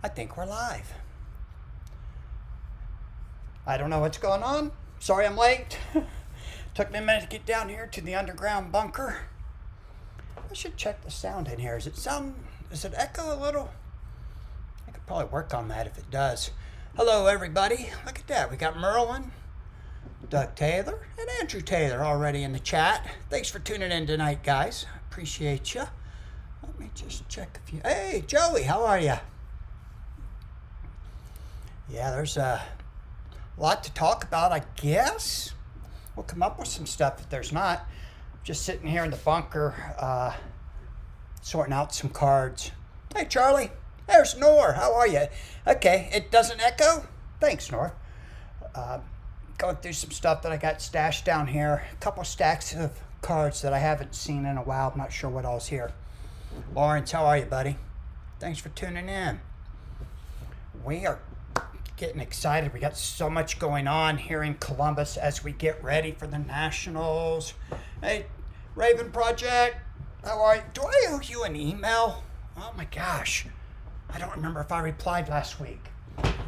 I think we're live. I don't know what's going on. Sorry I'm late. Took me a minute to get down here to the underground bunker. I should check the sound in here. Does it echo a little? I could probably work on that if it does. Hello everybody. Look at that. We got Merlin, Doug Taylor, and Andrew Taylor already in the chat. Thanks for tuning in tonight, guys. Appreciate you. Let me just check a few. Hey, Joey, how are you? Yeah, there's a lot to talk about, I guess. We'll come up with some stuff if there's not. Just sitting here in the bunker, sorting out some cards. Hey, Charlie. There's Nor. How are you? Okay, it doesn't echo? Thanks, Nor. Going through some stuff that I got stashed down here. A couple stacks of cards that I haven't seen in a while. I'm not sure what all's here. Lawrence, how are you, buddy? Thanks for tuning in. We are getting excited. We got so much going on here in Columbus as we get ready for the Nationals. Hey, Raven Project, how are you? Do I owe you an email? Oh my gosh. I don't remember if I replied last week.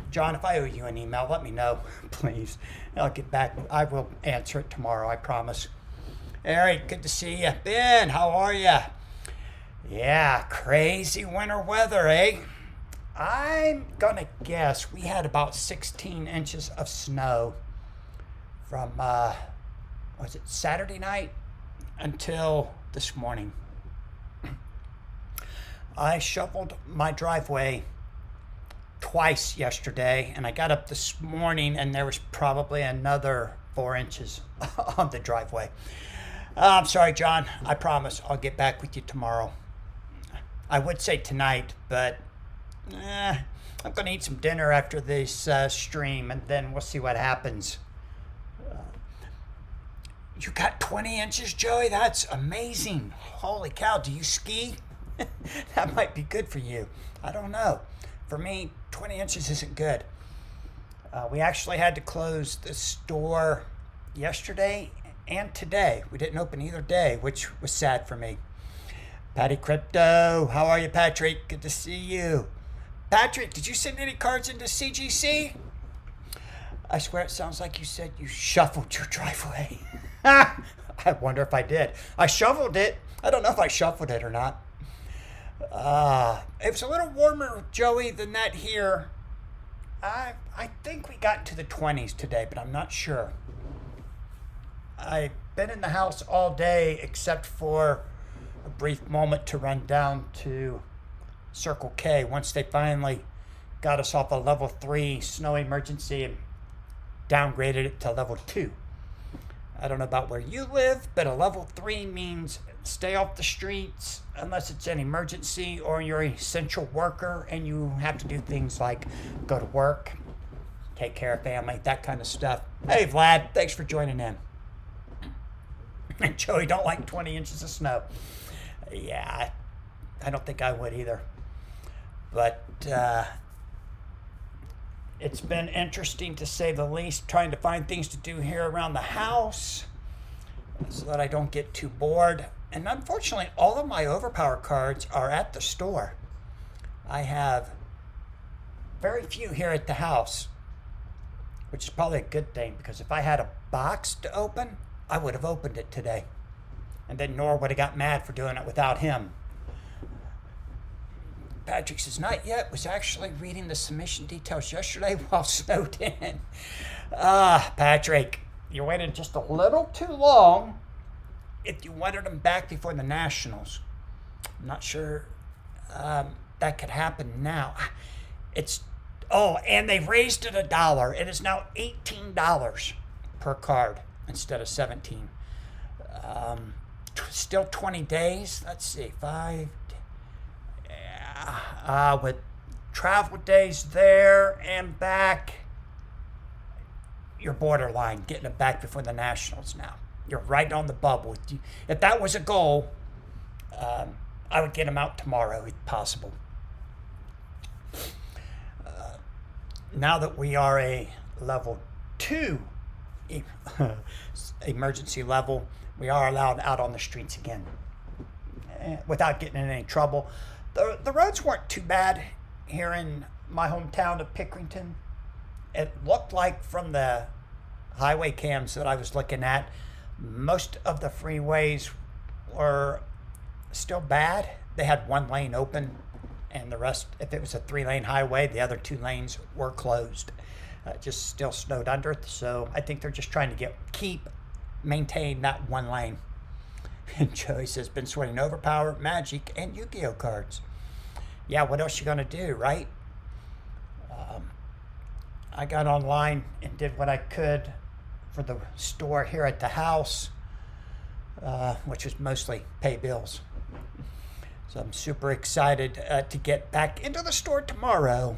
John, if I owe you an email, let me know, please. I'll get back. I will answer it tomorrow, I promise. Eric, good to see you. Ben, how are you? Yeah, crazy winter weather, eh? I'm gonna guess we had about 16 inches of snow from, was it Saturday night until this morning. I shoveled my driveway twice yesterday, and I got up this morning and there was probably another 4 inches on the driveway. I'm sorry, John. I promise I'll get back with you tomorrow. I would say tonight, but I'm going to eat some dinner after this stream, and then we'll see what happens. You got 20 inches, Joey? That's amazing. Holy cow, do you ski? That might be good for you. I don't know. For me, 20 inches isn't good. We actually had to close the store yesterday and today. We didn't open either day, which was sad for me. Patty Crypto, how are you, Patrick? Good to see you. Patrick, did you send any cards into CGC? I swear it sounds like you said you shuffled your driveway. I wonder if I did. I shoveled it. I don't know if I shuffled it or not. It was a little warmer, Joey, than that here. I think we got to the 20s today, but I'm not sure. I've been in the house all day except for a brief moment to run down to Circle K once they finally got us off a level 3 snow emergency and downgraded it to level 2. I don't know about where you live, but a level 3 means stay off the streets unless it's an emergency or you're an essential worker and you have to do things like go to work, take care of family, that kind of stuff. Hey, Vlad, thanks for joining in. And Joey don't like 20 inches of snow. Yeah, I don't think I would either. But it's been interesting to say the least, trying to find things to do here around the house so that I don't get too bored. And unfortunately, all of my Overpower cards are at the store. I have very few here at the house, which is probably a good thing, because if I had a box to open, I would have opened it today. And then Nor would have got mad for doing it without him. Patrick says, not yet. Was actually reading the submission details yesterday while snowed in. Patrick, you waited just a little too long if you wanted them back before the Nationals. I'm not sure that could happen now. And they raised it $1. It is now $18 per card instead of 17. Still 20 days. Let's see, 5. With travel days there and back, you're borderline getting it back before the Nationals now. You're right on the bubble. If that was a goal, I would get them out tomorrow if possible. Now that we are a level 2 emergency level, we are allowed out on the streets again without getting in any trouble. The roads weren't too bad here in my hometown of Pickerington. It looked like from the highway cams that I was looking at, most of the freeways were still bad. They had one lane open, and the rest, if it was a 3-lane highway, the other 2 lanes were closed. Just still snowed under it, so I think they're just trying to maintain that 1 lane. And Joey says, been sweating Overpower, Magic, and Yu-Gi-Oh cards. Yeah, what else you gonna do, right? I got online and did what I could for the store here at the house, which was mostly pay bills. So I'm super excited to get back into the store tomorrow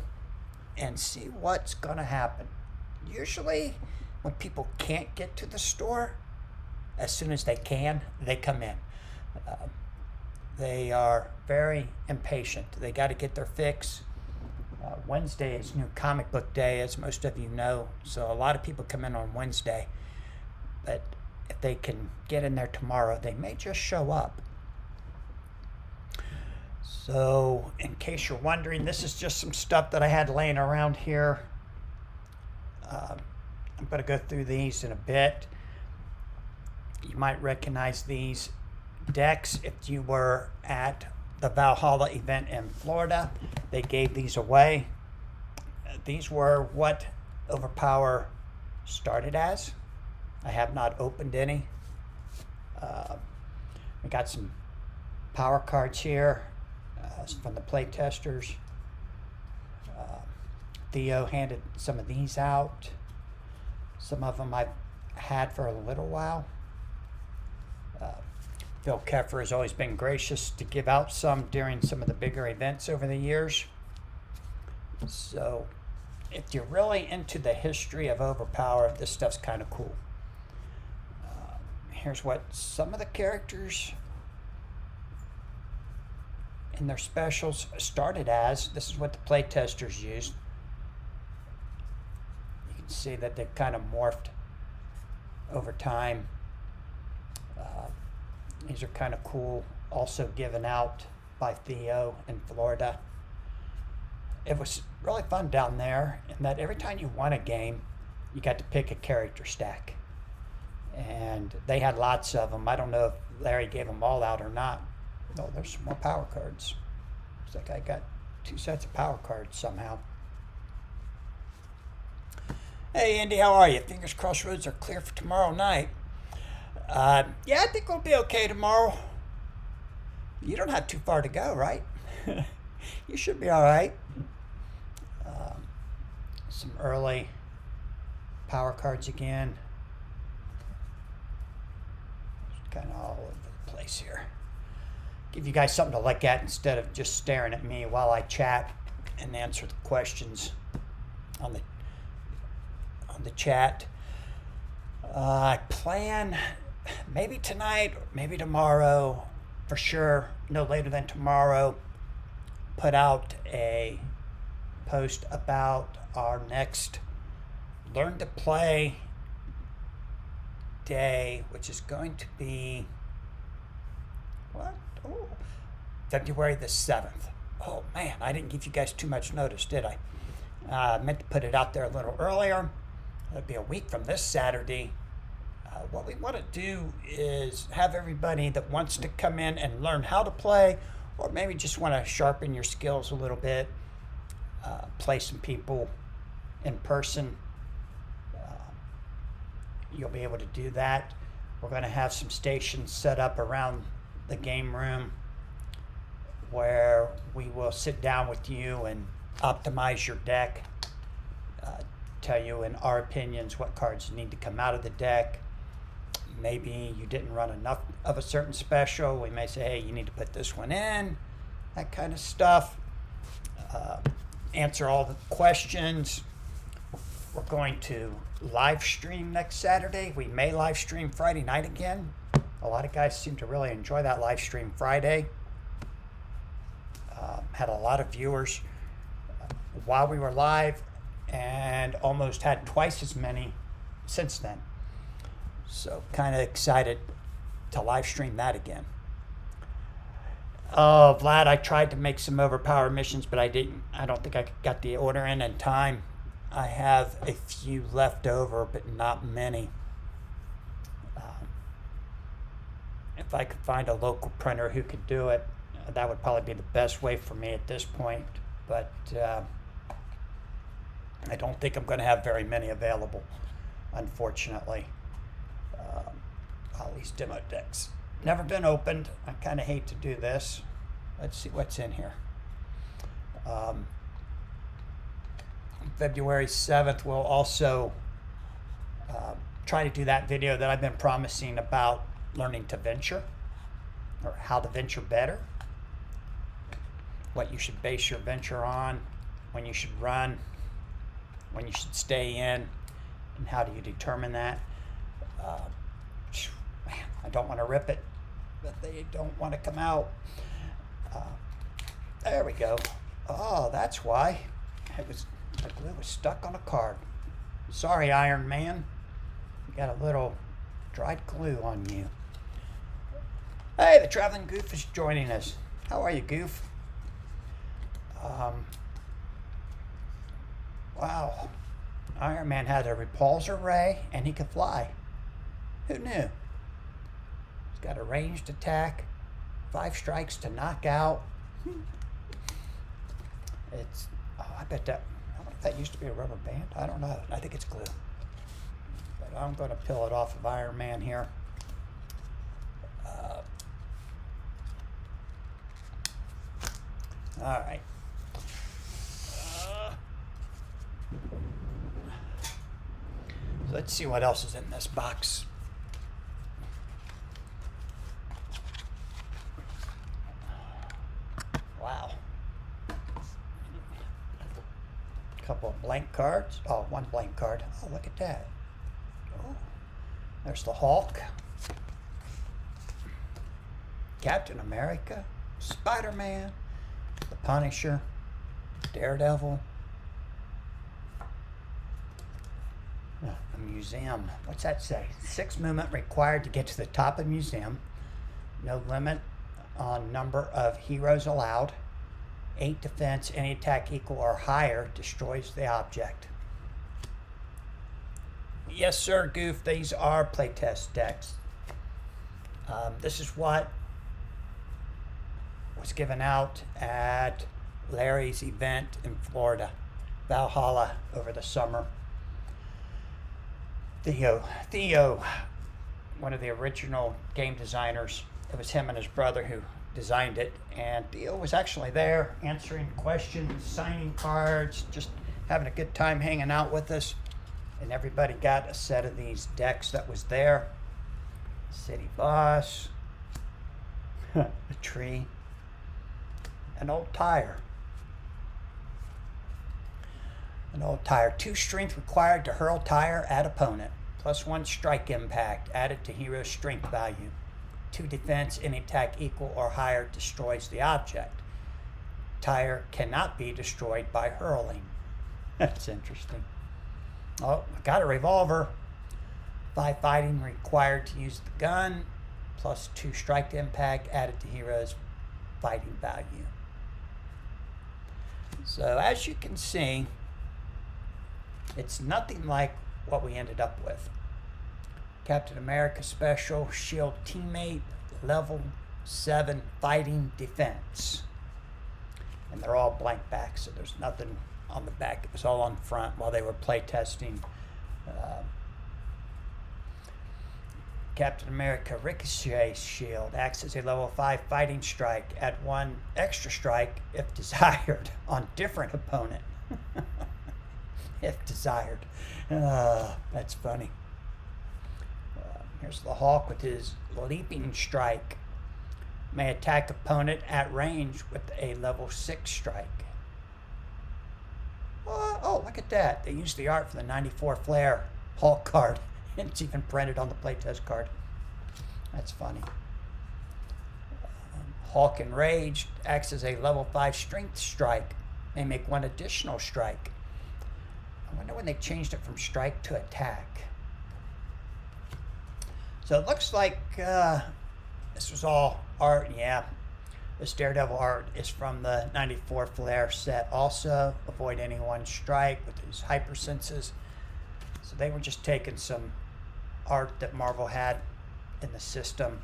and see what's gonna happen. Usually when people can't get to the store, as soon as they can, they come in. They are very impatient. They got to get their fix. Wednesday is new comic book day, as most of you know, so a lot of people come in on Wednesday. But if they can get in there tomorrow, they may just show up. So, in case you're wondering, this is just some stuff that I had laying around here. I'm going to go through these in a bit. You might recognize these decks if you were at the Valhalla event in Florida. They gave these away. These were what Overpower started as. I have not opened any. We got some power cards here from the play testers. Theo handed some of these out. Some of them I've had for a little while. Phil Keffer has always been gracious to give out some during some of the bigger events over the years. So if you're really into the history of Overpower, this stuff's kind of cool. Here's what some of the characters in their specials started as. This is what the playtesters used. You can see that they've kind of morphed over time. These are kind of cool, also given out by Theo in Florida. It was really fun down there in that every time you won a game, you got to pick a character stack. And they had lots of them. I don't know if Larry gave them all out or not. No, there's some more power cards. Looks like I got 2 sets of power cards somehow. Hey, Andy, how are you? Fingers crossed roads are clear for tomorrow night. Yeah, I think we'll be okay tomorrow. You don't have too far to go, right? You should be all right. Some early power cards again. Kind of all over the place here. Give you guys something to look at instead of just staring at me while I chat and answer the questions on the chat. I plan maybe tonight, maybe tomorrow, for sure, no later than tomorrow, put out a post about our next Learn to Play day, which is going to be, February the 7th. Oh man, I didn't give you guys too much notice, did I? I meant to put it out there a little earlier. It'll be a week from this Saturday. What we want to do is have everybody that wants to come in and learn how to play, or maybe just want to sharpen your skills a little bit, play some people in person. You'll be able to do that. We're going to have some stations set up around the game room where we will sit down with you and optimize your deck, tell you in our opinions what cards need to come out of the deck. Maybe you didn't run enough of a certain special. We may say, hey, you need to put this one in, that kind of stuff. Answer all the questions. We're going to live stream next Saturday. We may live stream Friday night again. A lot of guys seem to really enjoy that live stream Friday. Had a lot of viewers while we were live and almost had twice as many since then. So kind of excited to live stream that again. Oh, Vlad, I tried to make some Overpower missions, but I didn't. I don't think I got the order in time. I have a few left over, but not many. If I could find a local printer who could do it, that would probably be the best way for me at this point. But I don't think I'm going to have very many available, unfortunately. All these demo decks. Never been opened. I kind of hate to do this. Let's see what's in here. February 7th, we'll also try to do that video that I've been promising about learning to venture, or how to venture better, what you should base your venture on, when you should run, when you should stay in, and how do you determine that. Man, I don't want to rip it, but they don't want to come out. There we go. Oh, that's why. The glue was stuck on a card. Sorry, Iron Man. You got a little dried glue on you. Hey, the Traveling Goof is joining us. How are you, Goof? Wow. Iron Man had a repulsor ray, and he could fly. Who knew? He's got a ranged attack, 5 strikes to knock out. It's, I bet that, I wonder if that used to be a rubber band. I don't know. I think it's glue. But I'm going to peel it off of Iron Man here. All right. Let's see what else is in this box. Wow. A couple of blank cards. Oh, one blank card. Oh, look at that. Oh, there's the Hulk, Captain America, Spider-Man, the Punisher, Daredevil. A museum. What's that say? 6 movement required to get to the top of the museum. No limit on number of heroes allowed. 8 defense. Any attack equal or higher destroys the object. Yes, sir, Goof. These are playtest decks. This is what was given out at Larry's event in Florida, Valhalla, over the summer. Theo, one of the original game designers, it was him and his brother who designed it, and Theo was actually there answering questions, signing cards, just having a good time hanging out with us, and everybody got a set of these decks that was there. City Boss, a tree, an old tire. An old tire. 2 strength required to hurl tire at opponent. +1 strike impact added to hero's strength value. 2 defense. Any attack equal or higher destroys the object. Tire cannot be destroyed by hurling. That's interesting. Oh, I got a revolver. 5 fighting required to use the gun. +2 strike impact added to hero's fighting value. So as you can see, it's nothing like what we ended up with. Captain America Special, Shield Teammate, level 7 fighting defense. And they're all blank back, so there's nothing on the back. It was all on front while they were playtesting. Captain America Ricochet Shield acts as a level 5 fighting strike. Add 1 extra strike if desired on different opponent. If desired. That's funny. Here's the Hulk with his leaping strike. May attack opponent at range with a level 6 strike. Oh, look at that. They used the art for the 94 Flair Hulk card. And it's even printed on the playtest card. That's funny. Hulk Enraged acts as a level 5 strength strike. May make 1 additional strike. I wonder when they changed it from strike to attack. So it looks like this was all art, yeah. This Daredevil art is from the 94 Flare set also. Avoid any one strike with his hypersenses. So they were just taking some art that Marvel had in the system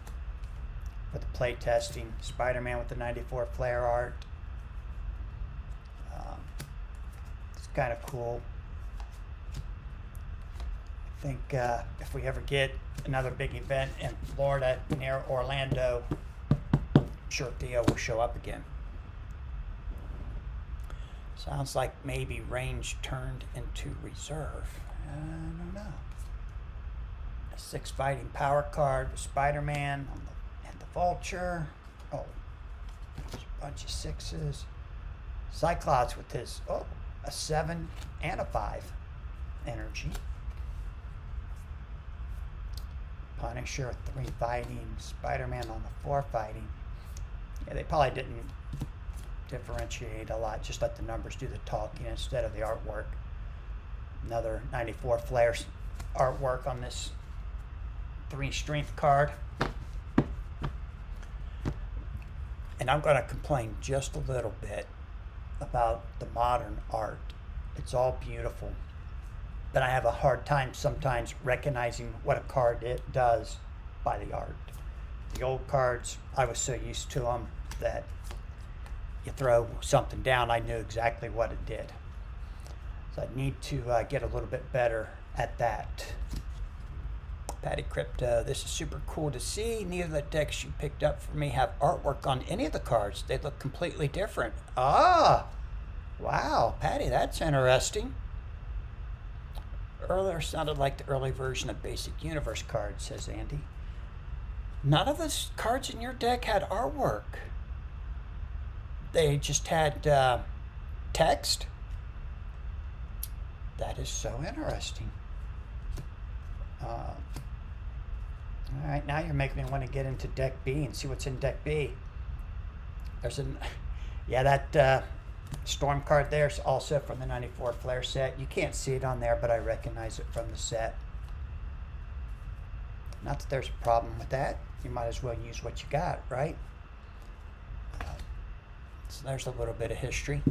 for the play testing. Spider-Man with the 94 Flare art. It's kind of cool. I think if we ever get another big event in Florida near Orlando, I'm sure Theo will show up again. Sounds like maybe range turned into reserve. I don't know. A 6 fighting power card with Spider-Man and the Vulture. Oh, there's a bunch of 6s. Cyclops with his, a 7 and a 5 energy. Punisher 3 fighting. Spider-Man on the 4 fighting. Yeah, they probably didn't differentiate a lot. Just let the numbers do the talking instead of the artwork. Another 94 Flares artwork on this 3 strength card. And I'm going to complain just a little bit about the modern art. It's all beautiful, but I have a hard time sometimes recognizing what a card it does by the art. The old cards, I was so used to them that you throw something down, I knew exactly what it did. So I need to get a little bit better at that. Patty Crypto, this is super cool to see. Neither of the decks you picked up for me have artwork on any of the cards. They look completely different. Ah, wow, Patty, that's interesting. Earlier sounded like the early version of Basic Universe cards, says Andy. None of the cards in your deck had artwork. They just had text. That is so interesting. All right, now you're making me want to get into Deck B and see what's in Deck B. There's that Storm card there is also from the 94 Flare set. You can't see it on there, but I recognize it from the set. Not that there's a problem with that. You might as well use what you got, right? So there's a little bit of history.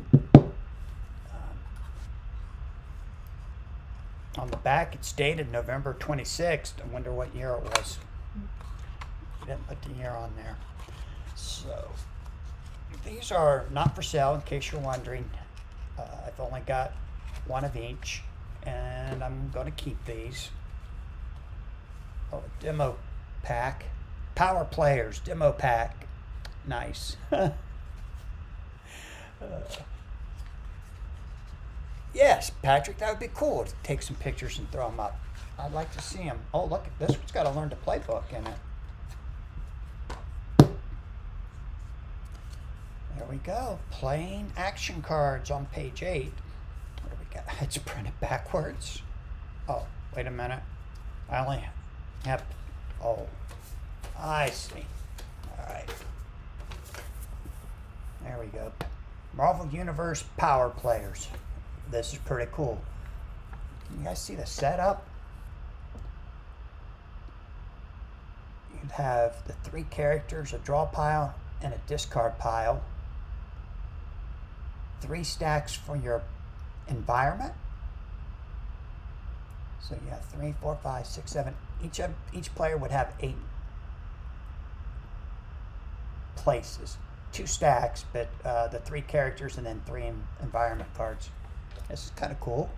On the back, it's dated November 26th. I wonder what year it was. Didn't put the year on there. So these are not for sale, in case you're wondering. I've only got one of each, and I'm going to keep these. Oh, a demo pack. Power Players demo pack. Nice. Yes, Patrick, that would be cool to take some pictures and throw them up. I'd like to see them. Oh, look, this one's got a Learn to Play book in it. There we go. Playing action cards on page 8. What do we got? It's printed backwards. Oh, wait a minute. I only have... Oh, I see. All right. There we go. Marvel Universe Power Players. This is pretty cool. Can you guys see the setup? You'd have the 3 characters, a draw pile, and a discard pile. 3 stacks for your environment. So you have 3, 4, 5, 6, 7. Each player would have 8 places. 2 stacks, but the 3 characters and then 3 environment cards. This is kind of cool.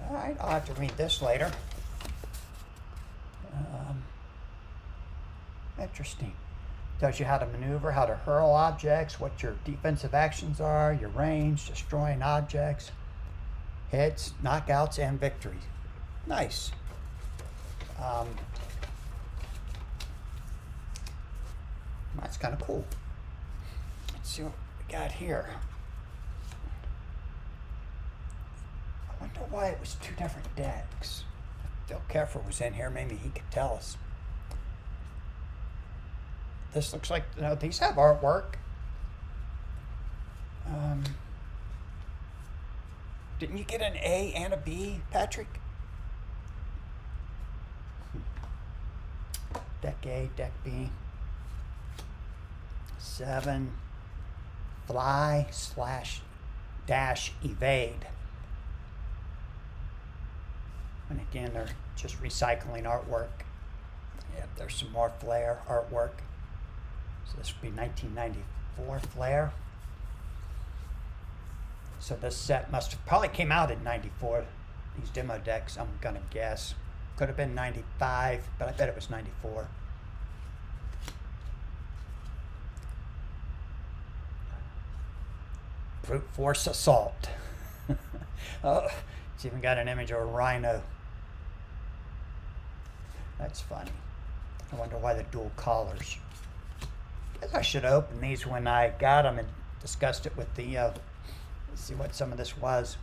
All right, I'll have to read this later. Interesting. Tells you how to maneuver, how to hurl objects, what your defensive actions are, your range, destroying objects, hits, knockouts, and victories. Nice. That's kind of cool. Let's see what we got here. I wonder why it was 2 different decks. If Phil Keffer was in here, maybe he could tell us. This looks like, these have artwork. Didn't you get an A and a B, Patrick? Deck A, Deck B. 7 fly slash dash evade. And again, they're just recycling artwork. Yep, there's some more Flare artwork. So this would be 1994 Flare. So this set must have probably came out in 94. These demo decks, I'm gonna guess. Could have been 95, but I bet it was 94. Brute Force Assault. Oh, it's even got an image of a rhino. That's funny. I wonder why the dual collars. Guess I should have opened these when I got them and discussed it with the, let's see what some of this was.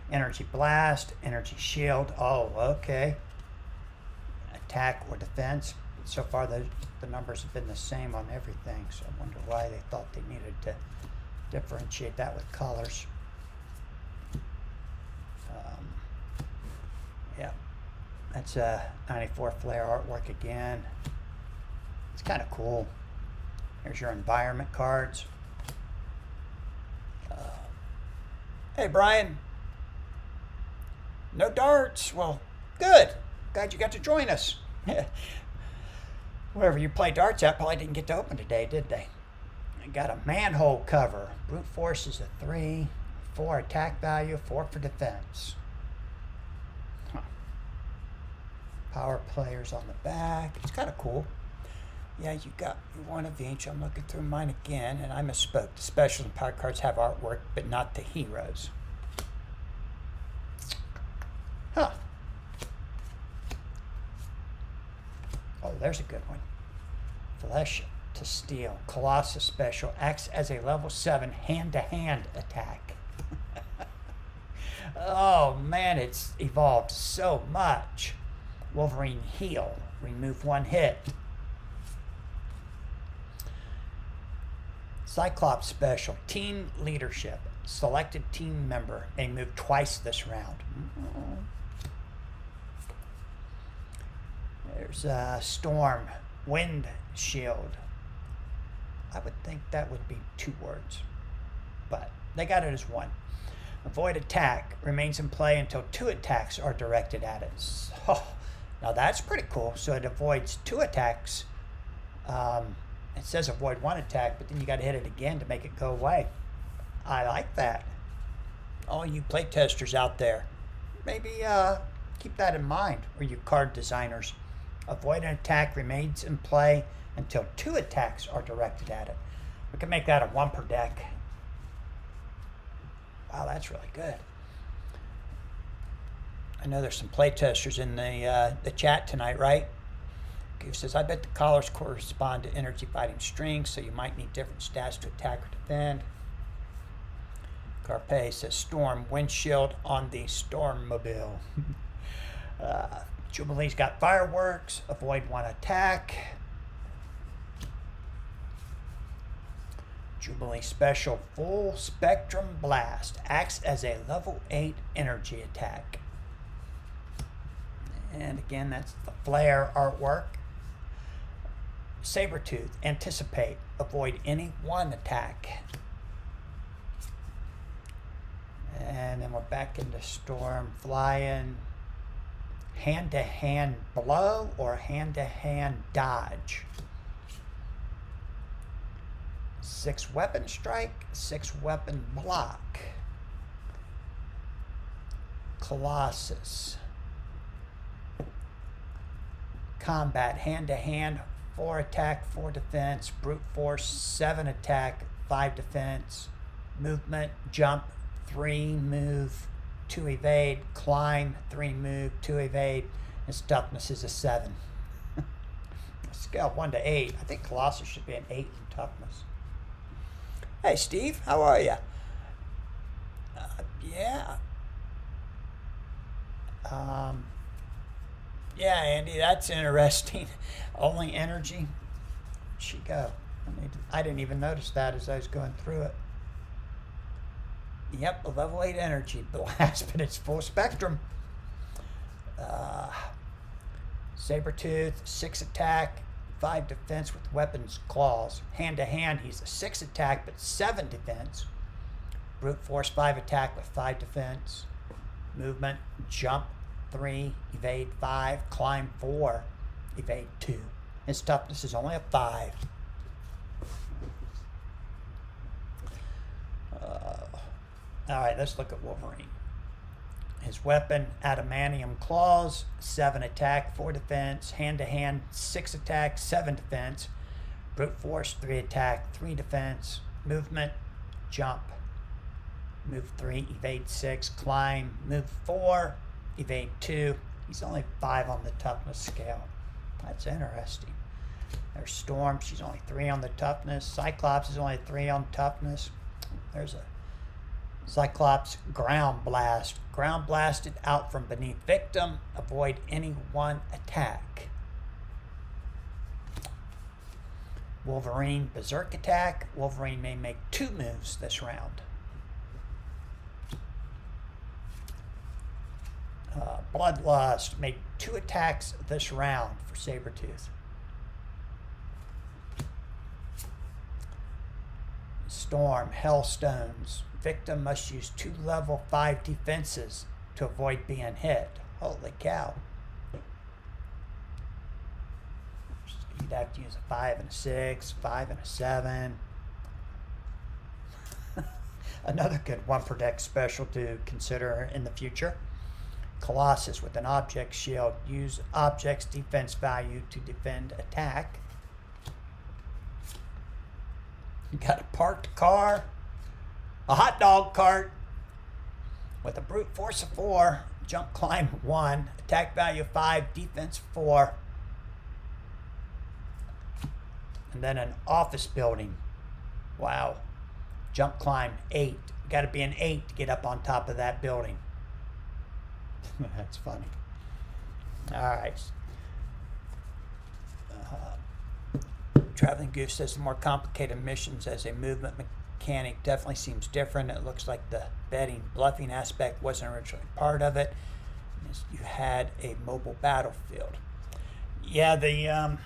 Energy Blast, Energy Shield. Oh, okay. Attack or defense. So far the numbers have been the same on everything, so I wonder why they thought they needed to differentiate that with colors. Yeah, that's a 94 Flare artwork again. It's kind of cool. Here's your environment cards. Hey, Brian. No darts. Well, good. Glad you got to join us. Wherever you play darts at probably didn't get to open today, did they? I got a manhole cover. Brute Force is a 3, 4 attack value, 4 for defense. Huh. Power players on the back. It's kind of cool. Yeah, you got one of each. I'm looking through mine again, and I misspoke. The special and power cards have artwork, but not the heroes. Huh. Oh, there's a good one. Flesh to Steel. Colossus special. Acts as a level 7 hand-to-hand attack. Oh, man, it's evolved so much. Wolverine Heal. Remove 1 hit. Cyclops special. Team leadership. Selected team member may move twice this round. There's Storm. Wind Shield. I would think that would be 2 words, but they got it as 1. Avoid attack. Remains in play until 2 attacks are directed at it. Oh, now that's pretty cool. So it avoids 2 attacks. It says avoid 1 attack, but then you got to hit it again to make it go away. I like that. All you playtesters out there, maybe keep that in mind, or you card designers. Avoid an attack remains in play until 2 attacks are directed at it. We can make that a 1 per deck. Wow, that's really good. I know there's some playtesters in the chat tonight, right? Goof says, I bet the collars correspond to energy fighting strings, so you might need different stats to attack or defend. Carpe says, Storm, windshield on the Stormmobile. Jubilee's got fireworks, avoid 1 attack. Jubilee special, full spectrum blast, acts as a level 8 energy attack. And again, that's the Flare artwork. Sabretooth, anticipate, avoid any 1 attack. And then we're back into Storm, flying. Hand-to-hand blow or hand-to-hand dodge. 6 weapon strike, 6 weapon block. Colossus. Combat, hand-to-hand, 4 attack, 4 defense. Brute Force, 7 attack, 5 defense. Movement, jump, 3 move, 2 evade. Climb, 3 move, 2 evade. His toughness is a 7. Scale 1 to 8. I think Colossus should be an 8 in toughness. Hey, Steve, how are you? Yeah. Yeah, Andy, that's interesting. Only energy. Where'd she go? I didn't even notice that as I was going through it. Yep, a level 8 energy blast, but it's full spectrum. Sabretooth, 6 attack, 5 defense with weapons claws. Hand to hand, he's a 6 attack but 7 defense. Brute force 5 attack with 5 defense. Movement, jump 3, evade 5, climb 4, evade 2. His toughness is only a 5. Alright, let's look at Wolverine. His weapon, adamantium claws, 7 attack, 4 defense. Hand to hand, 6 attack, 7 defense. Brute force 3 attack, 3 defense. Movement, jump. Move 3, evade 6, climb. Move 4, evade 2. He's only 5 on the toughness scale. That's interesting. There's Storm, she's only 3 on the toughness. Cyclops is only 3 on toughness. There's a Cyclops ground blast. Ground blasted out from beneath victim. Avoid any one attack. Wolverine berserk attack. Wolverine may make 2 moves this round. Bloodlust made 2 attacks this round for Sabretooth. Storm, Hellstones. Victim must use 2 level 5 defenses to avoid being hit. Holy cow. You'd have to use a 5 and a 6, 5 and a 7. Another good 1 per deck special to consider in the future. Colossus with an object shield. Use object's defense value to defend attack. You got a parked car, a hot dog cart with a brute force of 4, jump climb 1, attack value 5, defense 4, and then an office building. Wow. Jump climb 8. Got to be an 8 to get up on top of that building. That's funny. All right. Traveling Goof says the more complicated missions as a movement mechanic definitely seems different. It looks like the betting bluffing aspect wasn't originally part of it. You had a mobile battlefield. Yeah, the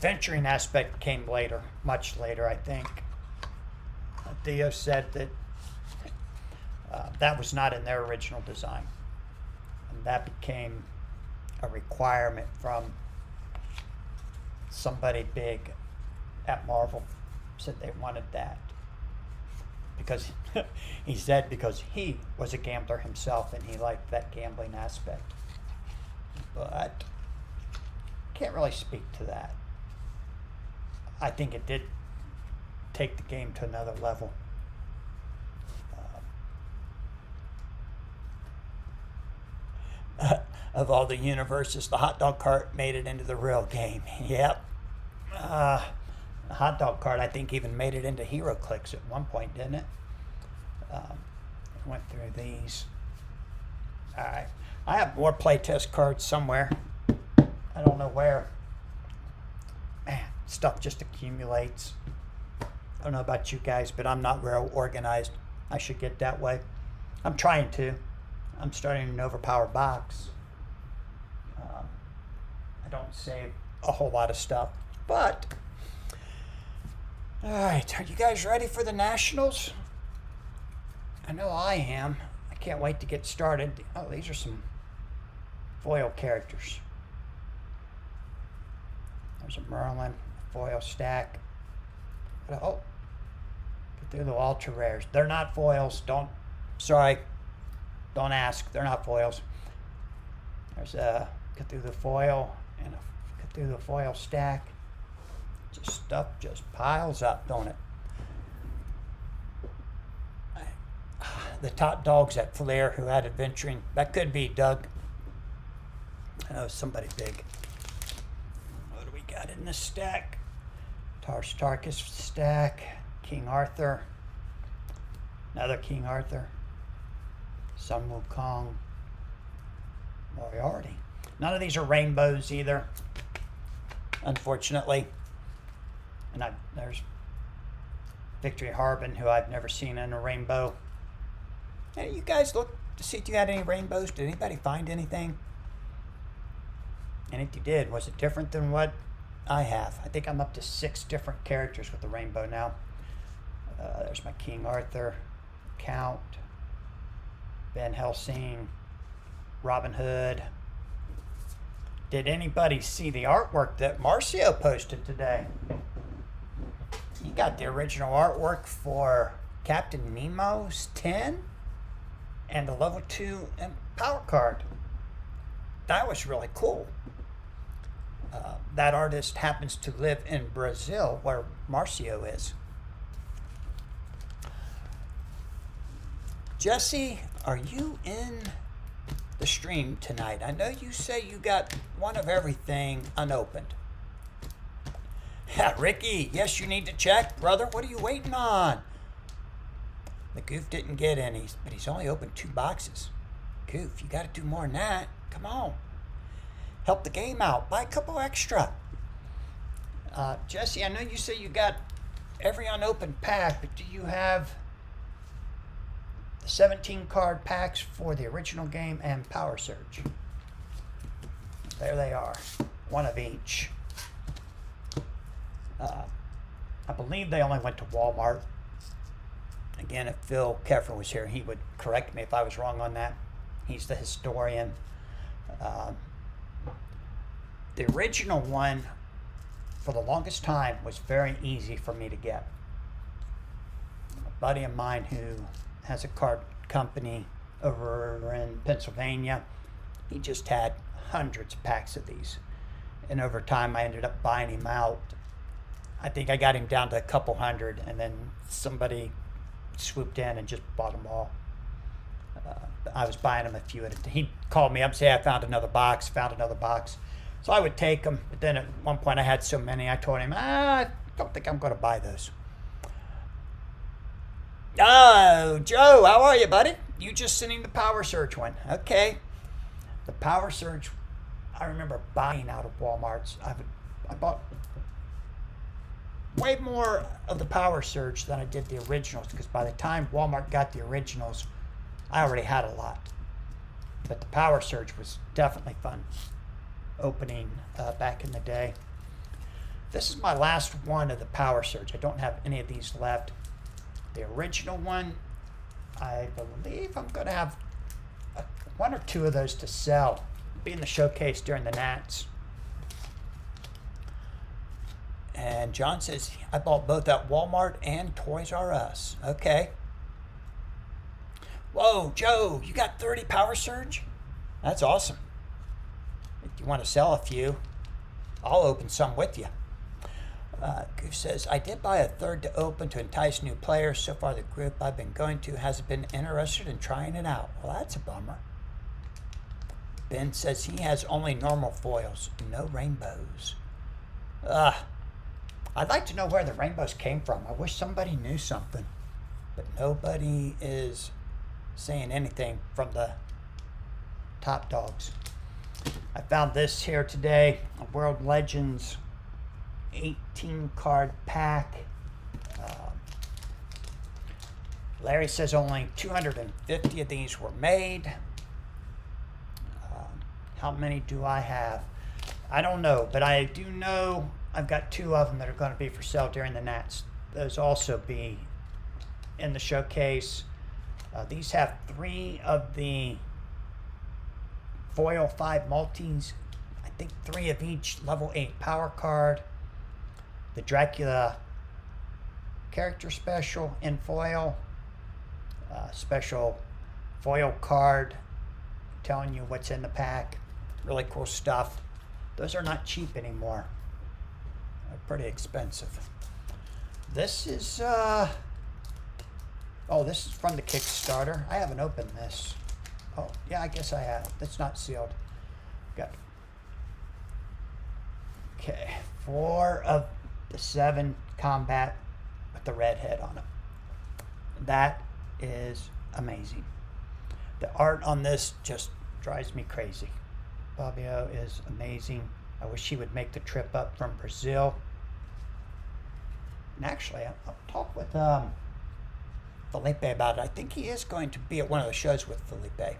venturing aspect came later, much later, I think. Theo said that that was not in their original design. And that became a requirement from somebody big at Marvel. Said they wanted that. Because he said because he was a gambler himself and he liked that gambling aspect. But can't really speak to that. I think it did take the game to another level. Of all the universes, the hot dog cart made it into the real game. Yep. The hot dog cart, I think, even made it into Hero Clicks at one point, didn't it? Went through these. All right. I have more playtest cards somewhere. I don't know where. Man, stuff just accumulates. I don't know about you guys, but I'm not real organized. I should get that way. I'm trying to. I'm starting an Overpower box. I don't save a whole lot of stuff, but all right, are you guys ready for the Nationals? I know I am. I can't wait to get started. Oh, these are some foil characters. There's a Merlin, a foil stack. Oh, get through the ultra rares. They're not foils. Don't ask. They're not foils. There's a get through the foil and a get through the foil stack. Just stuff just piles up, don't it? The top dogs at Flair who had adventuring. That could be Doug. I know somebody big. What do we got in this stack? Tarsh Tarkus stack. King Arthur. Another King Arthur. Sun Wukong. Moriarty. None of these are rainbows either, unfortunately. And there's Victory Harbin, who I've never seen in a rainbow. Hey, you guys look to see if you had any rainbows. Did anybody find anything? And if you did, was it different than what I have? I think I'm up to 6 different characters with the rainbow now. There's my King Arthur, Count, Van Helsing, Robin Hood. Did anybody see the artwork that Marcio posted today? He got the original artwork for Captain Nemo's 10 and the level 2 power card. That was really cool. That artist happens to live in Brazil, where Marcio is. Jesse, are you in the stream tonight? I know you say you got one of everything unopened. Ricky, yes, you need to check, brother. What are you waiting on? The Goof didn't get any, but he's only opened 2 boxes. Goof, you got to do more than that. Come on. Help the game out. Buy a couple extra. Jesse, I know you say you got every unopened pack, but do you have the 17 card packs for the original game and Power Surge? There they are. One of each. I believe they only went to Walmart. Again, if Phil Keffer was here, he would correct me if I was wrong on that. He's the historian. The original one, for the longest time, was very easy for me to get. A buddy of mine who has a card company over in Pennsylvania, he just had hundreds of packs of these. And over time, I ended up buying him out. I think I got him down to a couple hundred, and then somebody swooped in and just bought them all. I was buying them a few at a time. He'd call me up and say, I found another box. So I would take them, but then at one point I had so many, I told him, I don't think I'm going to buy those. Oh, Joe, how are you, buddy? You just sending the Power Surge one. Okay. The Power Surge, I remember buying out of Walmart's. I bought way more of the Power Surge than I did the originals, because by the time Walmart got the originals, I already had a lot. But the Power Surge was definitely fun opening back in the day. This is my last one of the Power Surge. I don't have any of these left. The original one, I believe I'm going to have 1 or 2 of those to sell. Be in the showcase during the Nats. And John says, I bought both at Walmart and Toys R Us. Okay. Whoa, Joe, you got 30 Power Surge? That's awesome. If you want to sell a few, I'll open some with you. Goof says, I did buy a third to open to entice new players. So far, the group I've been going to hasn't been interested in trying it out. Well, that's a bummer. Ben says he has only normal foils, no rainbows. I'd like to know where the rainbows came from. I wish somebody knew something. But nobody is saying anything from the top dogs. I found this here today, a World Legends 18 card pack. Larry says only 250 of these were made. How many do I have? I don't know, but I do know I've got 2 of them that are going to be for sale during the Nats. Those also be in the showcase. These have 3 of the foil 5 multis. I think 3 of each level 8 power card. The Dracula character special in foil. Special foil card telling you what's in the pack. Really cool stuff. Those are not cheap anymore. They're pretty expensive. This is this is from the Kickstarter. I haven't opened this. Oh, yeah, I guess I have. It's not sealed. Got okay, 4 of the 7 combat with the red head on it. That is amazing. The art on this just drives me crazy. Fabio is amazing. I wish he would make the trip up from Brazil. And actually, I'll talk with Felipe about it. I think he is going to be at one of the shows with Felipe.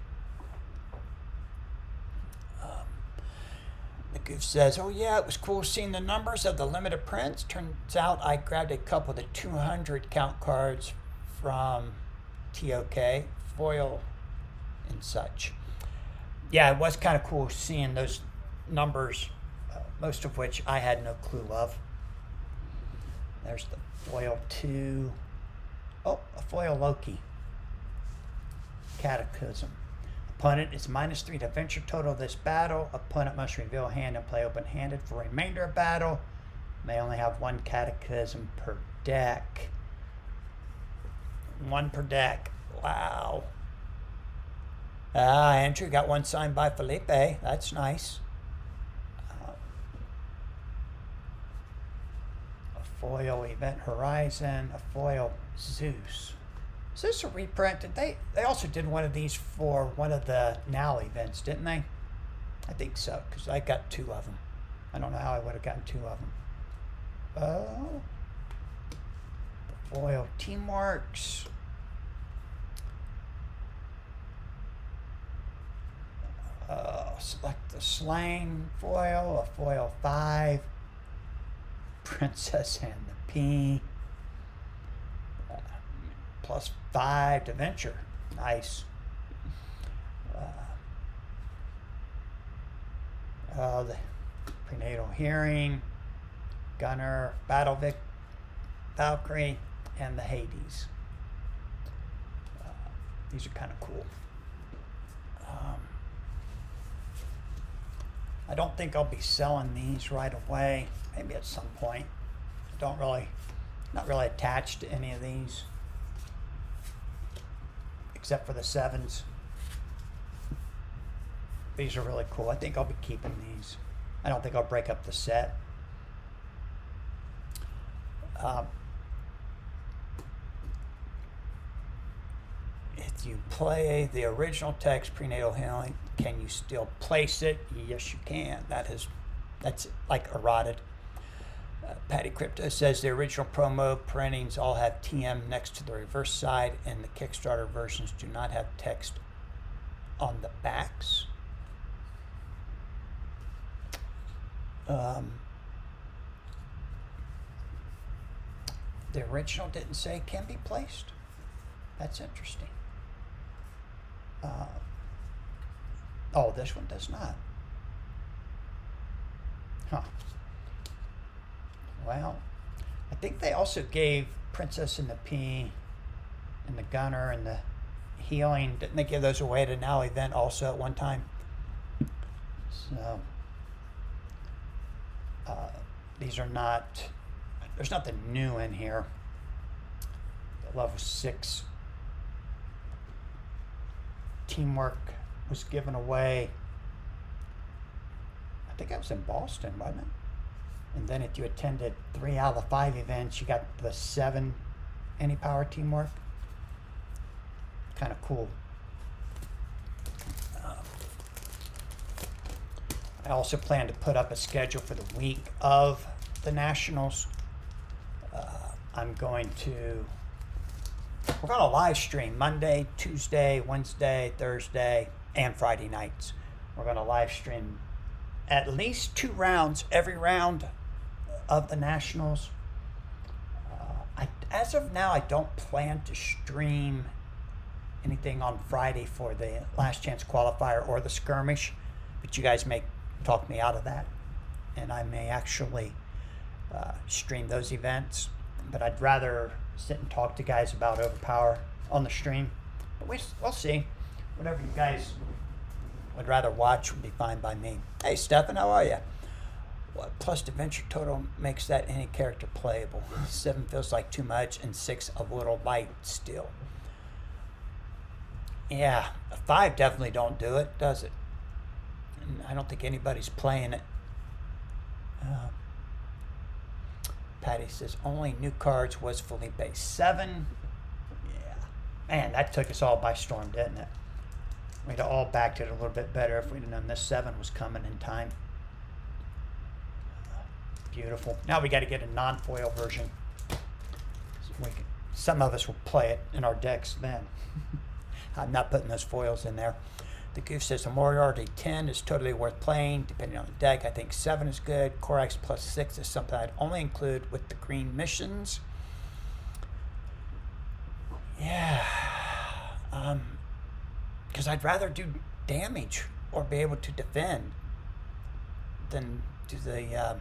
The Goof says, oh yeah, it was cool seeing the numbers of the limited prints. Turns out I grabbed a couple of the 200 count cards from TOK, foil and such. Yeah, it was kind of cool seeing those numbers, most of which I had no clue of. There's the foil 2. Oh, a foil Loki. Cataclysm. Opponent is -3 to venture total of this battle. Opponent must reveal hand and play open-handed for remainder of battle. May only have 1 Cataclysm per deck. 1 per deck. Wow. Andrew got 1 signed by Felipe. That's nice. A foil Event Horizon. A foil Zeus. Is this a reprint? Did they also did one of these for one of the Now events, didn't they? I think so, because I got 2 of them. I don't know how I would have gotten 2 of them. Oh. The foil Teamworks. Select the Slain foil, a foil 5. Princess and the P. +5 to venture. Nice. The Prenatal Hearing, Gunner, Valkyrie, and the Hades. These are kind of cool. I don't think I'll be selling these right away. Maybe at some point. Not really attached to any of these, except for the 7s. These are really cool. I think I'll be keeping these. I don't think I'll break up the set. If you play the original text Prenatal Healing, can you still place it? Yes, you can. That's like eroded. Patty Crypto says the original promo printings all have TM next to the reverse side, and the Kickstarter versions do not have text on the backs. The original didn't say can be placed. That's interesting. Oh, this one does not. Huh. Well, I think they also gave Princess and the P and the Gunner and the Healing. Didn't they give those away at a Now event also at one time? So, these are not, there's nothing new in here. The level 6 Teamwork was given away. I think that was in Boston, wasn't it? And then if you attended 3 out of the 5 events, you got the 7 Any Power Teamwork. Kind of cool. I also plan to put up a schedule for the week of the Nationals. We're going to live stream Monday, Tuesday, Wednesday, Thursday, and Friday nights. We're going to live stream at least 2 rounds, every round of the Nationals. As of now, I don't plan to stream anything on Friday for the Last Chance Qualifier or the Skirmish, but you guys may talk me out of that, and I may actually stream those events. But I'd rather sit and talk to guys about Overpower on the stream. But we'll see. Whatever you guys would rather watch would be fine by me. Hey, Stefan, how are you? What plus adventure total makes that any character playable? 7 feels like too much, and 6 a little light still. Yeah, 5 definitely don't do it, does it? And I don't think anybody's playing it. Patty says only new cards was Felipe 7. Yeah, man, that took us all by storm, didn't it? We'd have all backed it a little bit better if we'd have known this 7 was coming in time. Beautiful. Now we got to get a non-foil version. So some of us will play it in our decks then. I'm not putting those foils in there. The Goof says the Moriarty 10 is totally worth playing, depending on the deck. I think 7 is good. Corax plus 6 is something I'd only include with the green missions. Yeah. Because I'd rather do damage or be able to defend than do the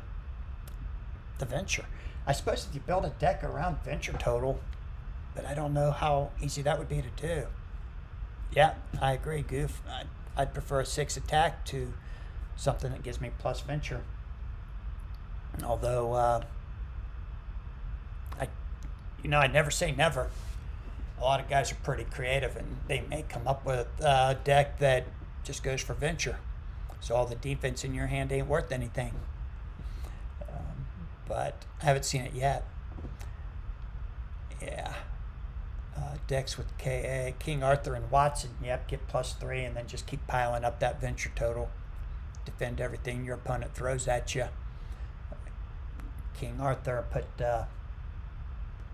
Venture. I suppose if you build a deck around Venture total, but I don't know how easy that would be to do. Yeah, I agree, Goof. I'd prefer a 6 attack to something that gives me plus Venture. Although, I'd never say never. A lot of guys are pretty creative, and they may come up with a deck that just goes for Venture. So all the defense in your hand ain't worth anything. But I haven't seen it yet. Yeah. Decks with KA, King Arthur and Watson. Yep, get plus 3 and then just keep piling up that Venture total. Defend everything your opponent throws at you. King Arthur, put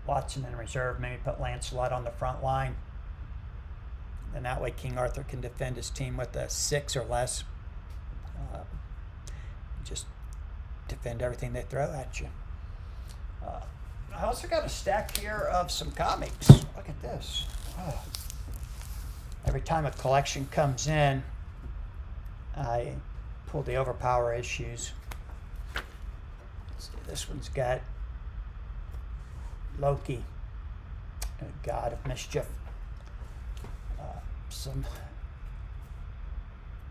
Watson in reserve, maybe put Lancelot on the front line. And that way King Arthur can defend his team with a 6 or less. Just defend everything they throw at you. I also got a stack here of some comics. Look at this. Oh. Every time a collection comes in, I pull the Overpower issues. Let's see, this one's got Loki, God of Mischief.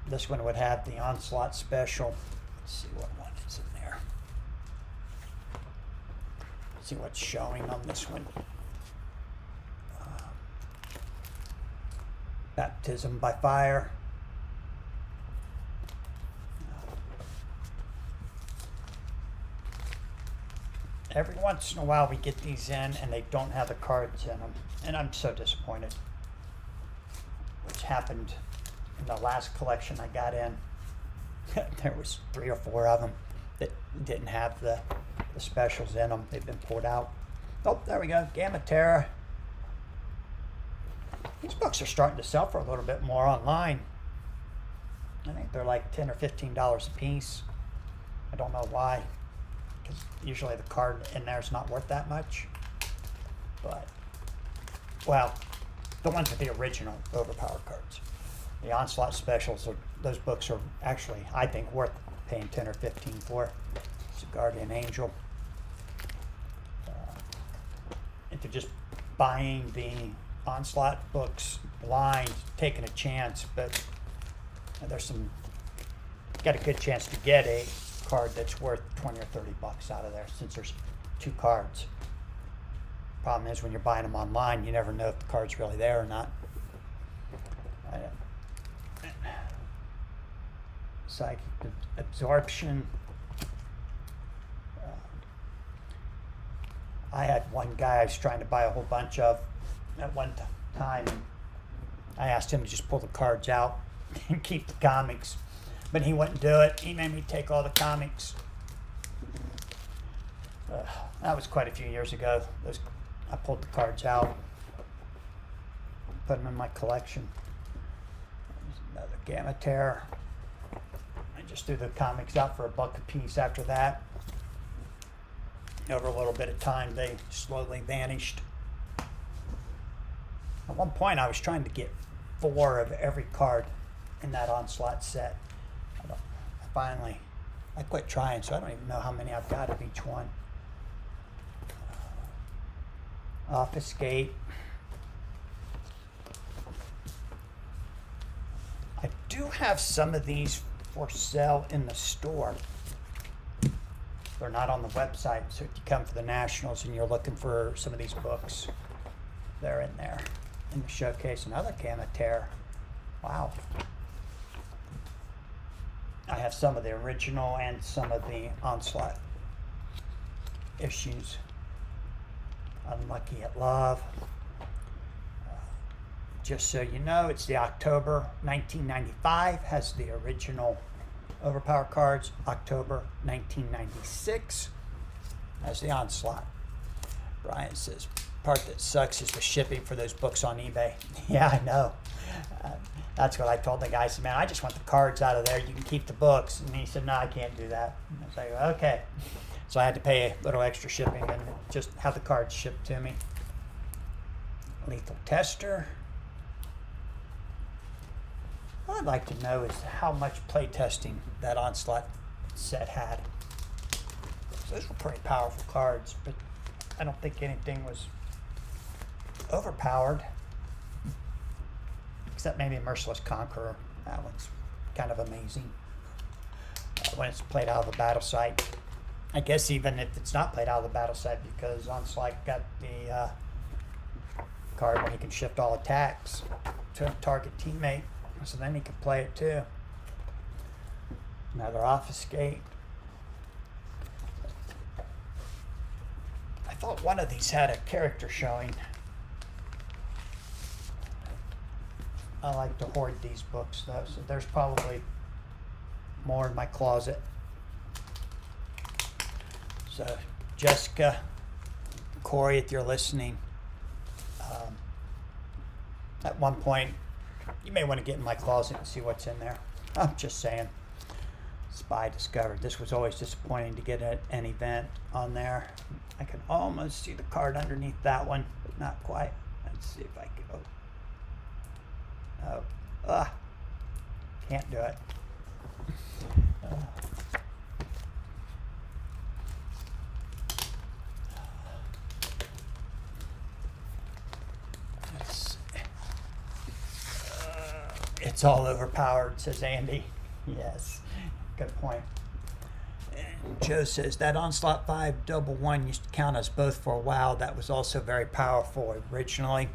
This one would have the Onslaught special. Let's see what one is in there. See what's showing on this one. Baptism by Fire. Every once in a while we get these in and they don't have the cards in them, and I'm so disappointed. Which happened in the last collection I got in. There was 3 or 4 of them that didn't have the specials in them. They've been pulled out. Oh, there we go. Gamma Terra. These books are starting to sell for a little bit more online. I think they're like $10 or $15 a piece. I don't know why, because usually the card in there is not worth that much. But, well, the ones with the original Overpower cards. The Onslaught specials, those books are actually, I think, worth paying 10 or 15 for. It's a Guardian Angel. If you're just buying the Onslaught books blind, taking a chance, but there's some, got a good chance to get a card that's worth 20 or 30 bucks out of there, since there's 2 cards. Problem is, when you're buying them online, you never know if the card's really there or not. Psychic Absorption. I had one guy I was trying to buy a whole bunch of at one time. I asked him to just pull the cards out and keep the comics, but he wouldn't do it. He made me take all the comics. That was quite a few years ago. I pulled the cards out, put them in my collection. There's another Gamma Terror. I just threw the comics out for $1 a piece after that. Over a little bit of time, they slowly vanished. At one point, I was trying to get 4 of every card in that Onslaught set. I quit trying, so I don't even know how many I've got of each one. Obfuscate. I do have some of these for sale in the store. They're not on the website, so if you come for the Nationals and you're looking for some of these books, they're in there in the showcase. Another Gamma Terror. Wow. I have some of the original and some of the Onslaught issues. Unlucky at Love. Just so you know, it's the October 1995, has the original Overpower cards. October 1996 has the Onslaught. Brian says, part that sucks is the shipping for those books on eBay. Yeah, I know. Uh, that's what I told the guy. I said, man, I just want the cards out of there. You can keep the books. And he said, no, I can't do that. And I was like, okay. So I had to pay a little extra shipping and just have the cards shipped to me. Lethal Tester. What I'd like to know is how much playtesting that Onslaught set had. So those were pretty powerful cards, but I don't think anything was overpowered. Except maybe Merciless Conqueror. That one's kind of amazing. When it's played out of the battle site. I guess even if it's not played out of the battle site, because Onslaught got the card where he can shift all attacks to a target teammate. So then he can play it too. Another Obfuscate. I thought one of these had a character showing. I like to hoard these books though, so there's probably more in my closet. So Jessica, Corey, if you're listening, at one point you may want to get in my closet and see what's in there. I'm just saying. Spy discovered. This was always disappointing to get an event on there. I can almost see the card underneath that one, but not quite. Let's see if I can. Can't do it. It's all overpowered, says Andy. Yes, good point. And Joe says that Onslaught 5 double one used to count us both for a while. That was also very powerful originally.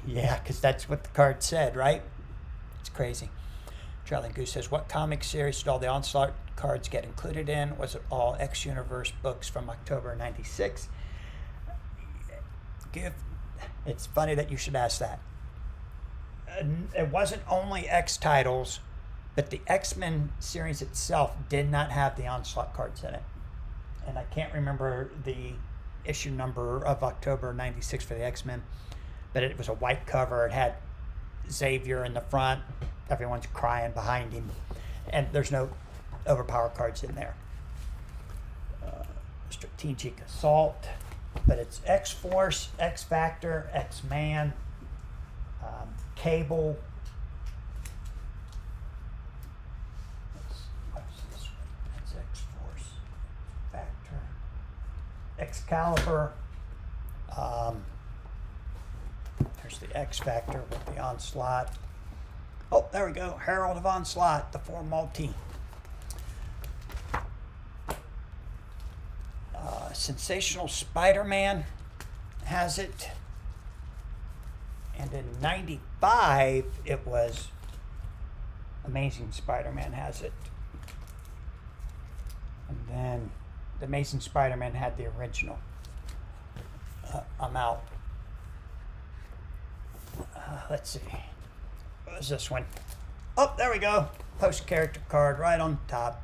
Yeah, because that's what the card said, right? It's crazy. Charlie Goose says, what comic series did all the Onslaught cards get included in? Was it all X-Universe books from October 96? It's funny that you should ask that. It wasn't only X titles, but the X-Men series itself did not have the Onslaught cards in it. And I can't remember the issue number of October 96 for the X-Men, but it was a white cover. It had Xavier in the front. Everyone's crying behind him. And there's no Overpower cards in there. Strategic Assault, but it's X-Force, X-Factor, X-Man, Cable. What's this one? That's X-Force, Factor, Excalibur. There's the X-Factor with the Onslaught. Oh, there we go. Herald of Onslaught, the 4 multi. Sensational Spider-Man has it. And in 95, it was Amazing Spider-Man has it. And then the Amazing Spider-Man had the original. I'm out. Let's see. What is this one? Oh, there we go. Post character card right on top.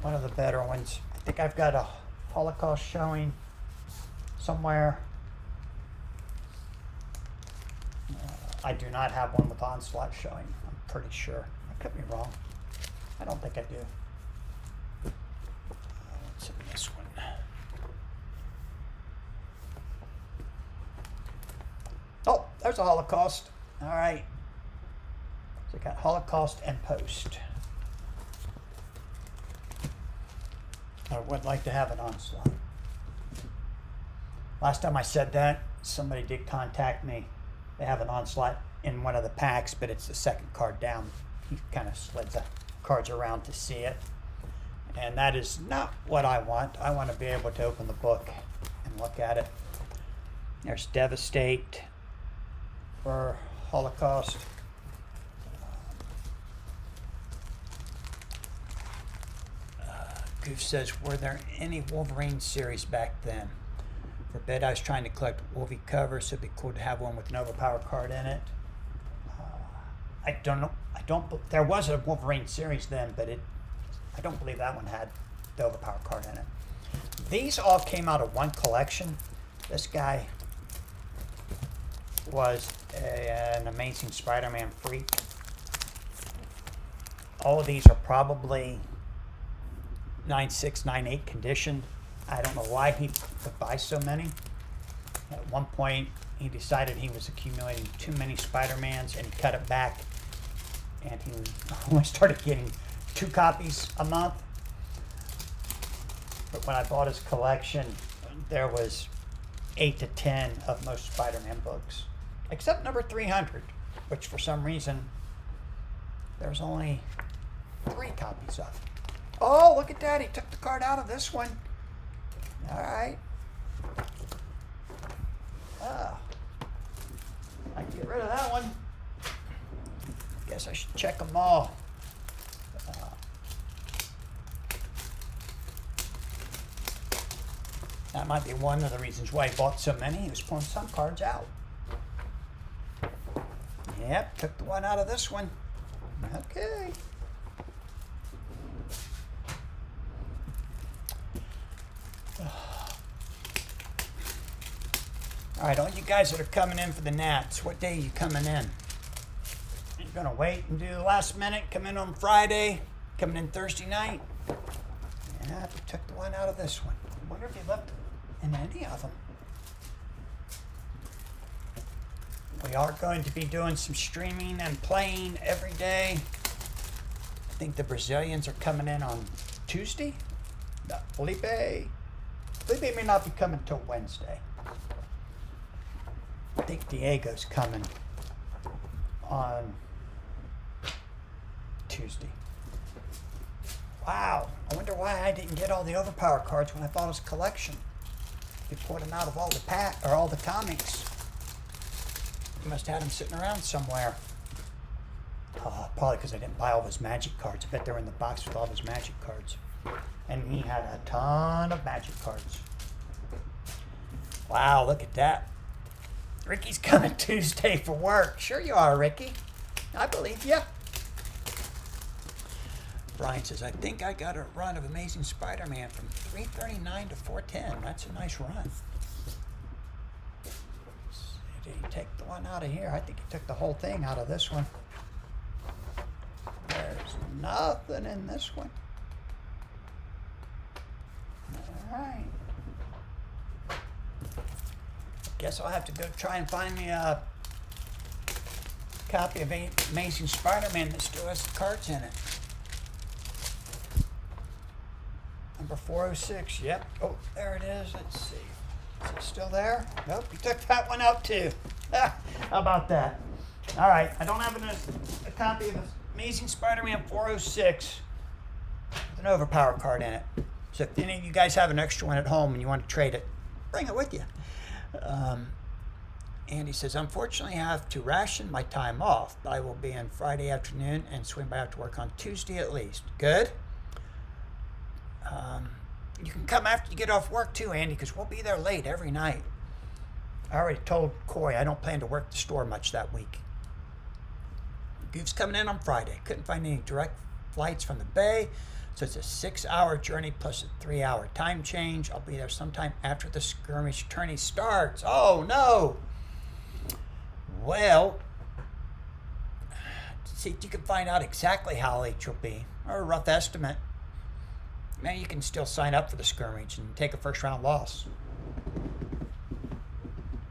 One of the better ones. I think I've got a Holocaust showing somewhere. I do not have one with Onslaught showing. I'm pretty sure. I could be wrong. I don't think I do. What's in this one? Oh, there's a Holocaust. All right. So I got Holocaust and Post. I would like to have an Onslaught. Last time I said that, somebody did contact me. They have an Onslaught in one of the packs, but it's the second card down. He kind of slid the cards around to see it. And that is not what I want. I want to be able to open the book and look at it. There's Devastate for Holocaust. Goof says, were there any Wolverine series back then? For bed, I was trying to collect Wolvie covers, so it'd be cool to have one with an Overpower card in it. I don't know. There was a Wolverine series then, but I don't believe that one had the Overpower card in it. these all came out of one collection. This guy was an Amazing Spider-Man freak. All of these are probably 9.6, 9.8 condition. I don't know why he would buy so many. At one point, he decided he was accumulating too many Spider-Mans, and he cut it back. And he only started getting 2 copies a month. But when I bought his collection, there was 8 to 10 of most Spider-Man books, except number 300, which for some reason there's only 3 copies of. Oh, look at that! He took the card out of this one. All right. I can get rid of that one. Guess I should check them all. That might be one of the reasons why he bought so many. He was pulling some cards out. Yep, took the one out of this one. Okay. All right, all you guys that are coming in for the Nats, what day are you coming in? You're going to wait and do the last minute, come in on Friday, coming in Thursday night? Yeah, he took the one out of this one. I wonder if he left in any of them. We are going to be doing some streaming and playing every day. I think the Brazilians are coming in on Tuesday. No, Felipe may not be coming till Wednesday. I think Diego's coming on Tuesday. Wow, I wonder why I didn't get all the Overpower cards when I bought his collection. He pulled them out of all the all the comics. He must have had them sitting around somewhere. Probably because I didn't buy all of his magic cards. I bet they're in the box with all of his magic cards. And he had a ton of magic cards. Wow, look at that. Ricky's coming Tuesday for work. Sure you are, Ricky. I believe you. Brian says, I think I got a run of Amazing Spider-Man from 339 to 410. That's a nice run. Did he take the one out of here? I think he took the whole thing out of this one. There's nothing in this one. All right. Guess I'll have to go try and find me a copy of Amazing Spider-Man that still has the cards in it. Number 406, yep. Oh, there it is. Let's see. Is it still there? Nope, you took that one out too. How about that? All right, I don't have a copy of Amazing Spider-Man 406 with an Overpower card in it. So if any of you guys have an extra one at home and you want to trade it, bring it with you. Andy says, unfortunately, I have to ration my time off, but I will be in Friday afternoon and swing by after work on Tuesday at least. Good. You can come after you get off work too, Andy, because we'll be there late every night. I already told Corey I don't plan to work the store much that week. Goof's coming in on Friday. Couldn't find any direct flights from the Bay, so it's a 6-hour journey plus a 3-hour time change. I'll be there sometime after the skirmish tourney starts. Oh, no. Well, see if you can find out exactly how late you'll be, or a rough estimate. Man, you can still sign up for the skirmish and take a first-round loss.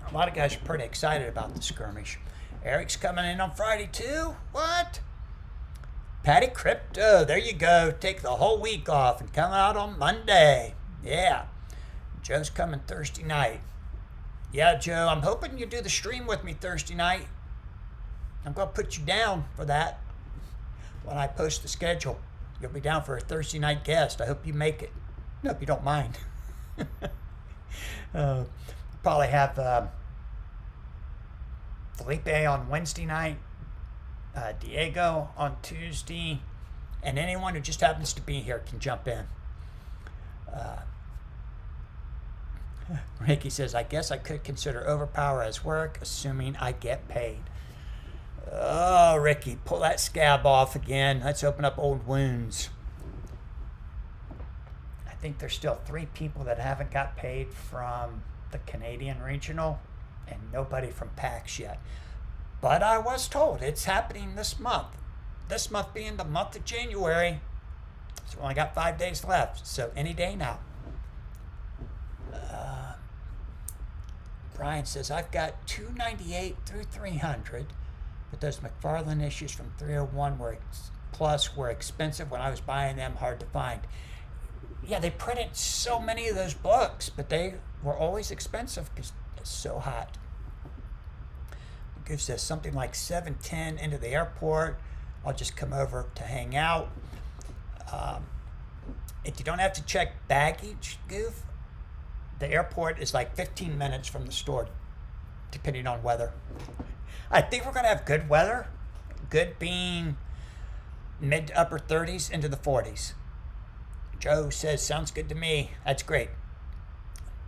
A lot of guys are pretty excited about the skirmish. Eric's coming in on Friday, too? What? Patty Crypto, there you go. Take the whole week off and come out on Monday. Yeah. Joe's coming Thursday night. Yeah, Joe, I'm hoping you do the stream with me Thursday night. I'm going to put you down for that when I post the schedule. You'll be down for a Thursday night guest. I hope you make it. I hope you don't mind. Probably have Felipe on Wednesday night, Diego on Tuesday, and anyone who just happens to be here can jump in. Ricky says, I guess I could consider Overpower as work, assuming I get paid. Oh, Ricky, pull that scab off again. Let's open up old wounds. I think there's still 3 people that haven't got paid from the Canadian regional and nobody from PAX yet. But I was told it's happening this month. This month being the month of January. So we only got 5 days left. So any day now. Brian says, I've got 298 through 300, but those McFarlane issues from 301 were expensive when I was buying them, hard to find. Yeah, they printed so many of those books, but they were always expensive because it's so hot. Goose says something like 7:10 into the airport. I'll just come over to hang out. If you don't have to check baggage, Goof, the airport is like 15 minutes from the store, depending on weather. I think we're going to have good weather. Good being mid to upper 30s into the 40s. Joe says, sounds good to me. That's great.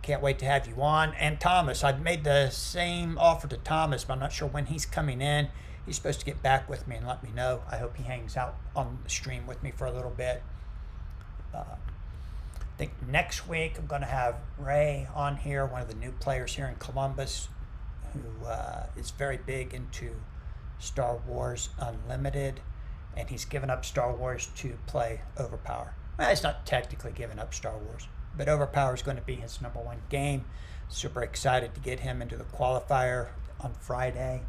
Can't wait to have you on. And Thomas, I've made the same offer to Thomas, but I'm not sure when he's coming in. He's supposed to get back with me and let me know. I hope he hangs out on the stream with me for a little bit. I think next week I'm going to have Ray on here, one of the new players here in Columbus, who is very big into Star Wars Unlimited, and he's given up Star Wars to play Overpower. Well, he's not technically given up Star Wars, but Overpower is going to be his #1 game. Super excited to get him into the qualifier on Friday.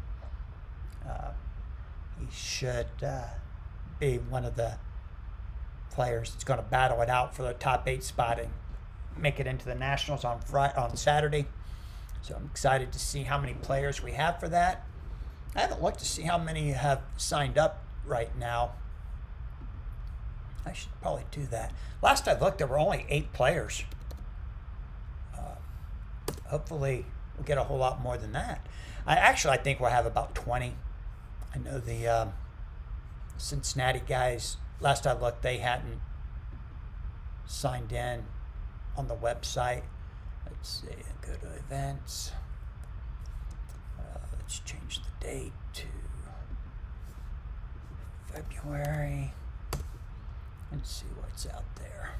He should be one of the players that's going to battle it out for the top 8 spot and make it into the Nationals on Saturday. So I'm excited to see how many players we have for that. I haven't looked to see how many have signed up right now. I should probably do that. Last I looked, there were only 8 players. Hopefully, we'll get a whole lot more than that. I think we'll have about 20. I know the Cincinnati guys, last I looked, they hadn't signed in on the website. Let's see, go to events. Let's change the date to February. Let's see what's out there.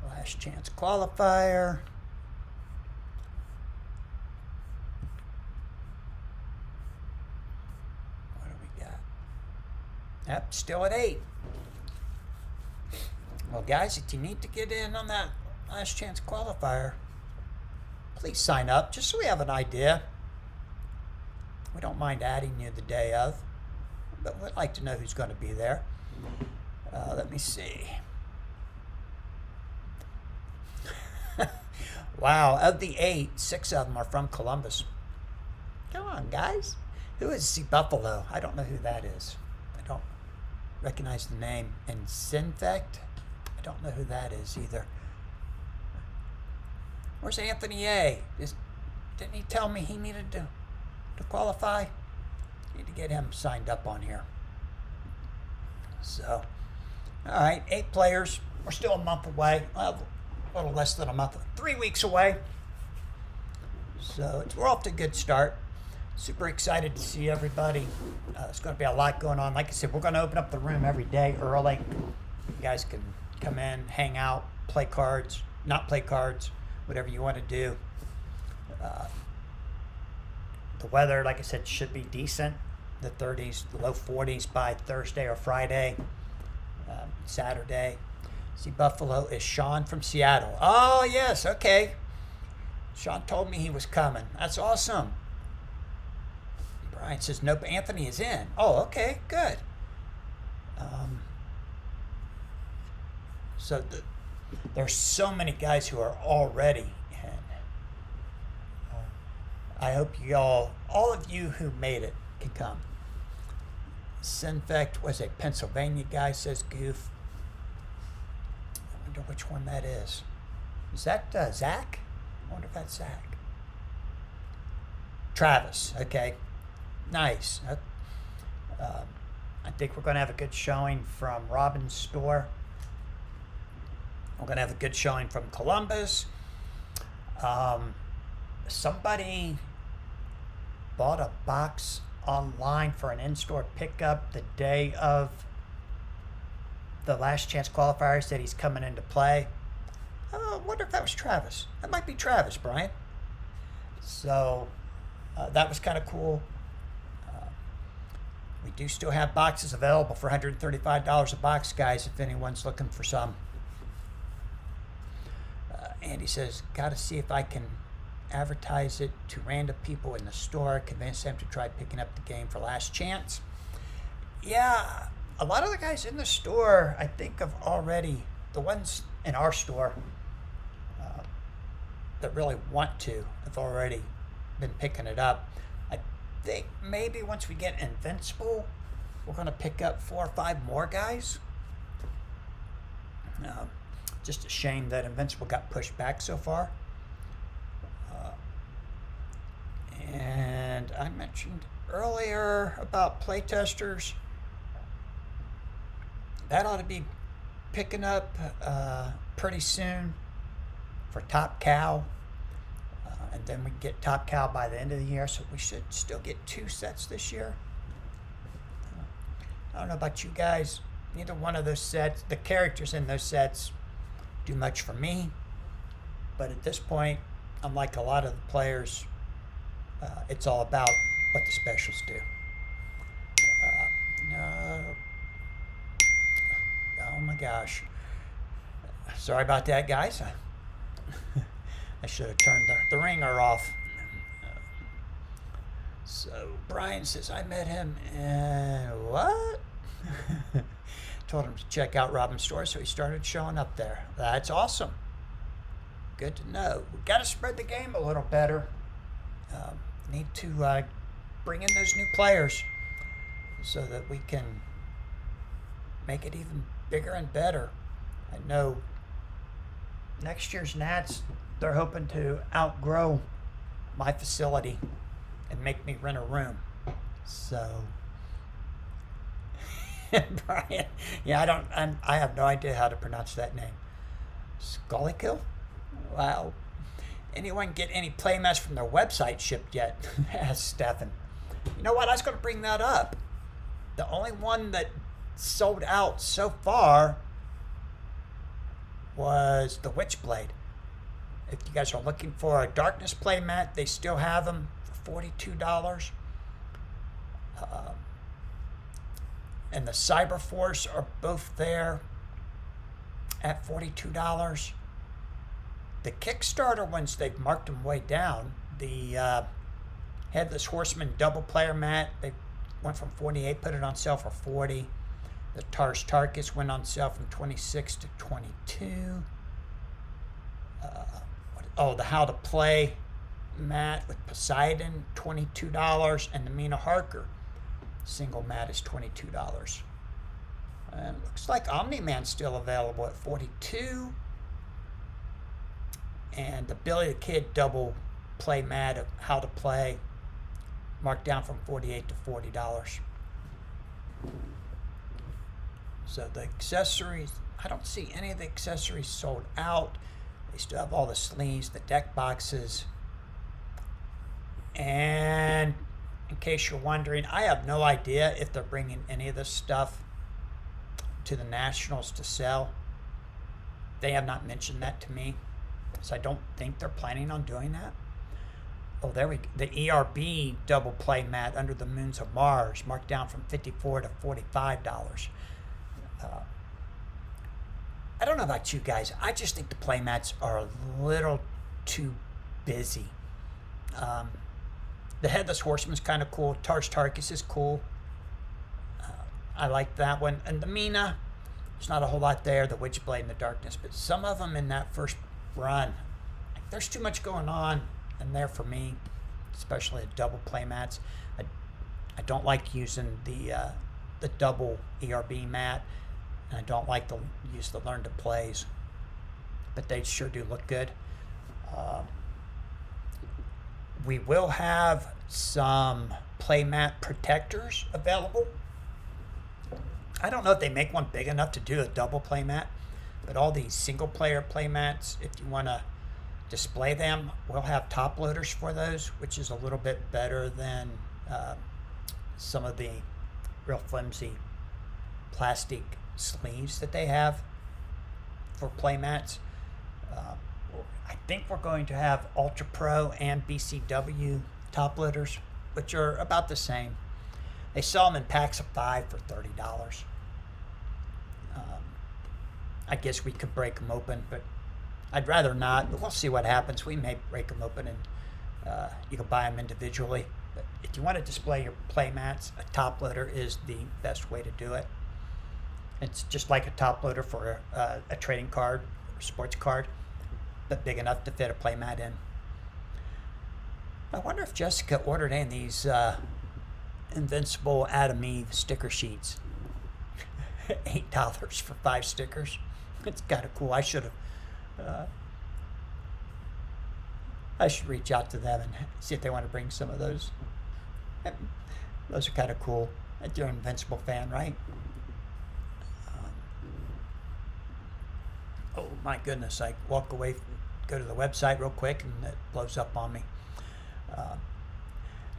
Last chance qualifier. What do we got? Yep, still at 8. Well, guys, if you need to get in on that last chance qualifier, please sign up just so we have an idea. We don't mind adding you the day of, but we'd like to know who's going to be there. Let me see. Wow, of the 8, 6 of them are from Columbus. Come on, guys. Who is C. Buffalo? I don't know who that is. I don't recognize the name. And Sinfect? I don't know who that is either. Where's Anthony A? Didn't he tell me he needed to qualify? Need to get him signed up on here. So, all right, 8 players. We're still a month away. Well, a little less than a month. 3 weeks away. So we're off to a good start. Super excited to see everybody. It's going to be a lot going on. Like I said, we're going to open up the room every day early. You guys can come in, hang out, play cards, not play cards, whatever you want to do. The weather, like I said, should be decent. The 30s, the low 40s by Thursday or Friday, Saturday. See, Buffalo is Sean from Seattle. Oh, yes, okay. Sean told me he was coming. That's awesome. Brian says, no, but Anthony is in. Oh, okay, good. So there's so many guys who are already in. I hope all of you who made it can come. Sinfect was a Pennsylvania guy, says Goof. I wonder which one that is. Is that Zach? I wonder if that's Zach. Travis, okay. Nice. I think we're going to have a good showing from Robin's store. We're going to have a good showing from Columbus. Somebody bought a box online for an in-store pickup the day of the last chance qualifier said he's coming into play. I wonder if that was Travis. That might be Travis, Brian. So that was kind of cool. We do still have boxes available for $135 a box, guys, if anyone's looking for some. Andy says, got to see if I can advertise it to random people in the store, convince them to try picking up the game for last chance. Yeah, a lot of the guys in the store, I think, have already, the ones in our store that really want to, have already been picking it up. I think maybe once we get Invincible, we're going to pick up 4 or 5 more guys. Just a shame that Invincible got pushed back so far. And I mentioned earlier about playtesters. That ought to be picking up pretty soon for Top Cow. And then we get Top Cow by the end of the year, so we should still get 2 sets this year. I don't know about you guys. Neither one of those sets, the characters in those sets, do much for me. But at this point, unlike a lot of the players, it's all about what the specials do. No. Oh my gosh. Sorry about that, guys. I should have turned the ringer off. So Brian says, I met him in what? Told him to check out Robin's store, so he started showing up there. That's awesome. Good to know. We got to spread the game a little better. Need to bring in those new players so that we can make it even bigger and better. I know next year's Nats, they're hoping to outgrow my facility and make me rent a room. So, Brian, yeah, I have no idea how to pronounce that name. Skullykill? Wow. Anyone get any playmats from their website shipped yet? Asked Stefan. You know what? I was going to bring that up. The only one that sold out so far was the Witchblade. If you guys are looking for a Darkness playmat, they still have them for $42. And the Cyberforce are both there at $42. The Kickstarter ones, they've marked them way down. The Headless Horseman double player mat, they went from $48, put it on sale for $40. The Tars Tarkus went on sale from $26 to $22. The How to Play mat with Poseidon, $22, and the Mina Harker single mat is $22. And it looks like Omni-Man's still available at $42. And the Billy the Kid double play mat of How to Play, marked down from $48 to $40. So the accessories, I don't see any of the accessories sold out. They still have all the sleeves, the deck boxes. And in case you're wondering, I have no idea if they're bringing any of this stuff to the Nationals to sell. They have not mentioned that to me, so I don't think they're planning on doing that. Oh, there we go. The ERB double play mat Under the Moons of Mars, marked down from $54 to $45. I don't know about you guys. I just think the play mats are a little too busy. The Headless Horseman's kind of cool. Tars Tarkus is cool. I like that one. And the Mina, there's not a whole lot there. The Witchblade and the Darkness. But some of them in that first run, there's too much going on in there for me, especially the double play mats. I don't like using the double ERB mat, and I don't like to use the Learn to Plays, but they sure do look good. We will have some playmat protectors available. I don't know if they make one big enough to do a double playmat, but all these single player playmats, if you want to display them, we'll have top loaders for those, which is a little bit better than some of the real flimsy plastic sleeves that they have for playmats. I think we're going to have Ultra Pro and BCW top loaders, which are about the same. They sell them in packs of 5 for $30. I guess we could break them open, but I'd rather not. But we'll see what happens. We may break them open and you can buy them individually. But if you want to display your playmats, a top loader is the best way to do it. It's just like a top loader for a trading card or sports card, but big enough to fit a playmat in. I wonder if Jessica ordered any of these Invincible Adam Eve sticker sheets. $8 for 5 stickers. It's kind of cool. I should reach out to them and see if they want to bring some of those. Those are kind of cool. You're an Invincible fan, right? Oh my goodness, I walk away, go to the website real quick, and it blows up on me.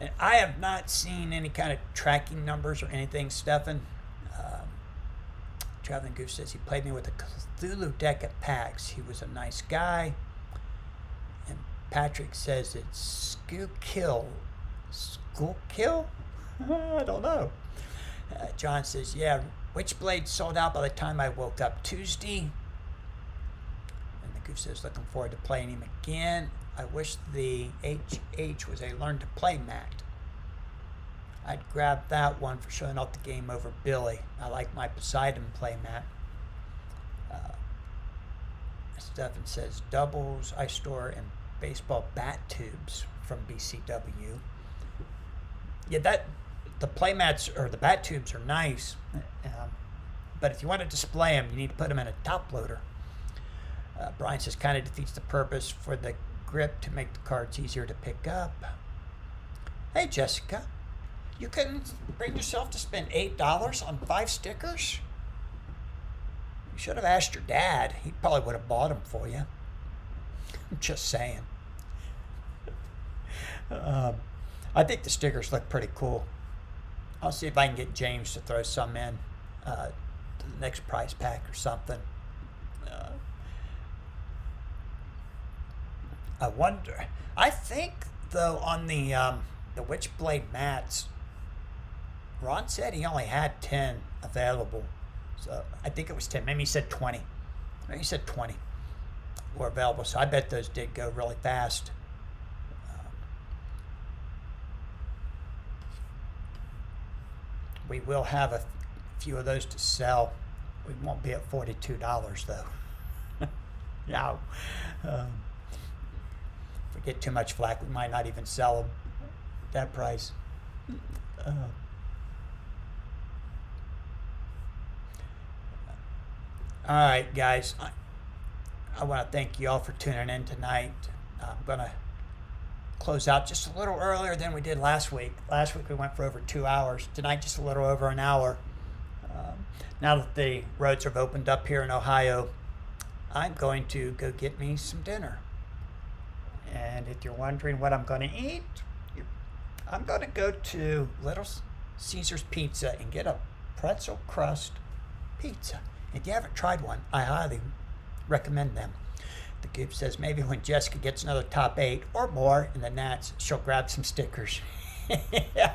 And I have not seen any kind of tracking numbers or anything, Stefan. Traveling Goose says he played me with a Cthulhu deck at PAX. He was a nice guy. And Patrick says it's Skullkill. Skullkill? I don't know. John says, yeah, Witchblade sold out by the time I woke up Tuesday. And the Goose says, looking forward to playing him again. I wish the HH was a learn to play mat. I'd grab that one for showing off the game over Billy. I like my Poseidon playmat. Stefan says doubles I store in baseball bat tubes from BCW. Yeah, the playmats or the bat tubes are nice, but if you want to display them, you need to put them in a top loader. Brian says kind of defeats the purpose for the grip to make the cards easier to pick up. Hey, Jessica. You couldn't bring yourself to spend $8 on 5 stickers? You should have asked your dad. He probably would have bought them for you. I'm just saying. I think the stickers look pretty cool. I'll see if I can get James to throw some in to the next prize pack or something. I wonder. I think, though, on the Witchblade mats, Ron said he only had 10 available. So I think it was 10. Maybe he said 20. Maybe he said 20 were available. So I bet those did go really fast. We will have a few of those to sell. We won't be at $42 though. Yeah. If we get too much flack, we might not even sell them at that price. All right, guys. I want to thank you all for tuning in tonight. I'm going to close out just a little earlier than we did last week. Last week we went for over 2 hours. Tonight just a little over an hour. Now that the roads have opened up here in Ohio, I'm going to go get me some dinner. And if you're wondering what I'm going to eat, I'm going to go to Little Caesars Pizza and get a pretzel crust pizza. If you haven't tried one, I highly recommend them. The Goop says maybe when Jessica gets another top 8 or more in the Nats, she'll grab some stickers. Yeah.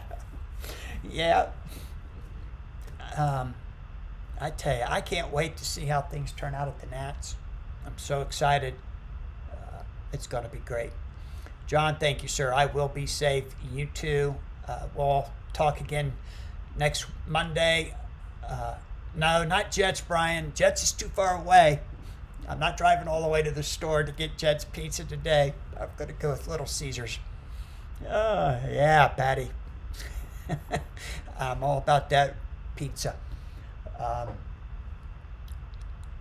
I tell you, I can't wait to see how things turn out at the Nats. I'm so excited. It's going to be great. John, thank you, sir. I will be safe. You too. We'll talk again next Monday. No, not Jets, Brian. Jets is too far away. I'm not driving all the way to the store to get Jets pizza today. I'm going to go with Little Caesars. Yeah, Patty. I'm all about that pizza.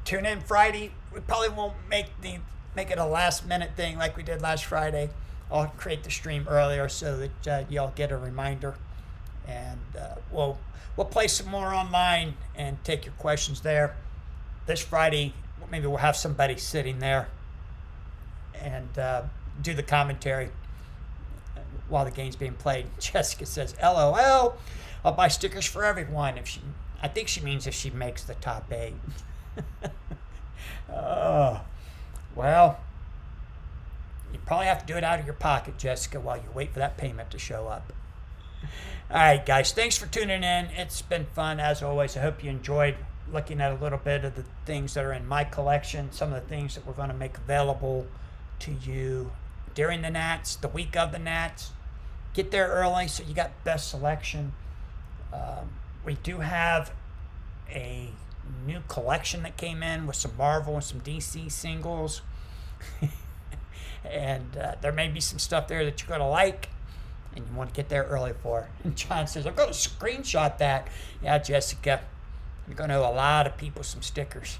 Tune in Friday. We probably won't make it a last minute thing like we did last Friday. I'll create the stream earlier so that y'all get a reminder, and we'll play some more online and take your questions there. This Friday, maybe we'll have somebody sitting there and do the commentary while the game's being played. Jessica says, LOL, I'll buy stickers for everyone if she I think she means if she makes the top 8. Oh, well, you probably have to do it out of your pocket, Jessica, while you wait for that payment to show up. All right, guys, thanks for tuning in. It's been fun, as always. I hope you enjoyed looking at a little bit of the things that are in my collection, some of the things that we're going to make available to you during the Nats, the week of the Nats. Get there early so you got best selection. We do have a new collection that came in with some Marvel and some DC singles. And there may be some stuff there that you're going to like and you want to get there early for. And John says, I'm going to screenshot that. Yeah, Jessica, you're going to owe a lot of people some stickers.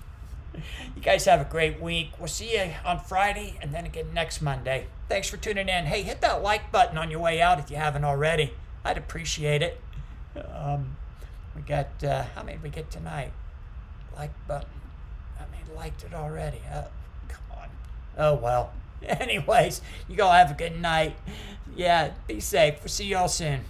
You guys have a great week. We'll see you on Friday and then again next Monday. Thanks for tuning in. Hey, hit that like button on your way out if you haven't already. I'd appreciate it. We got, how many did we get tonight? Like button. I mean, liked it already. Come on. Oh, well. Anyways, you all have a good night. Yeah, be safe. We'll see you all soon.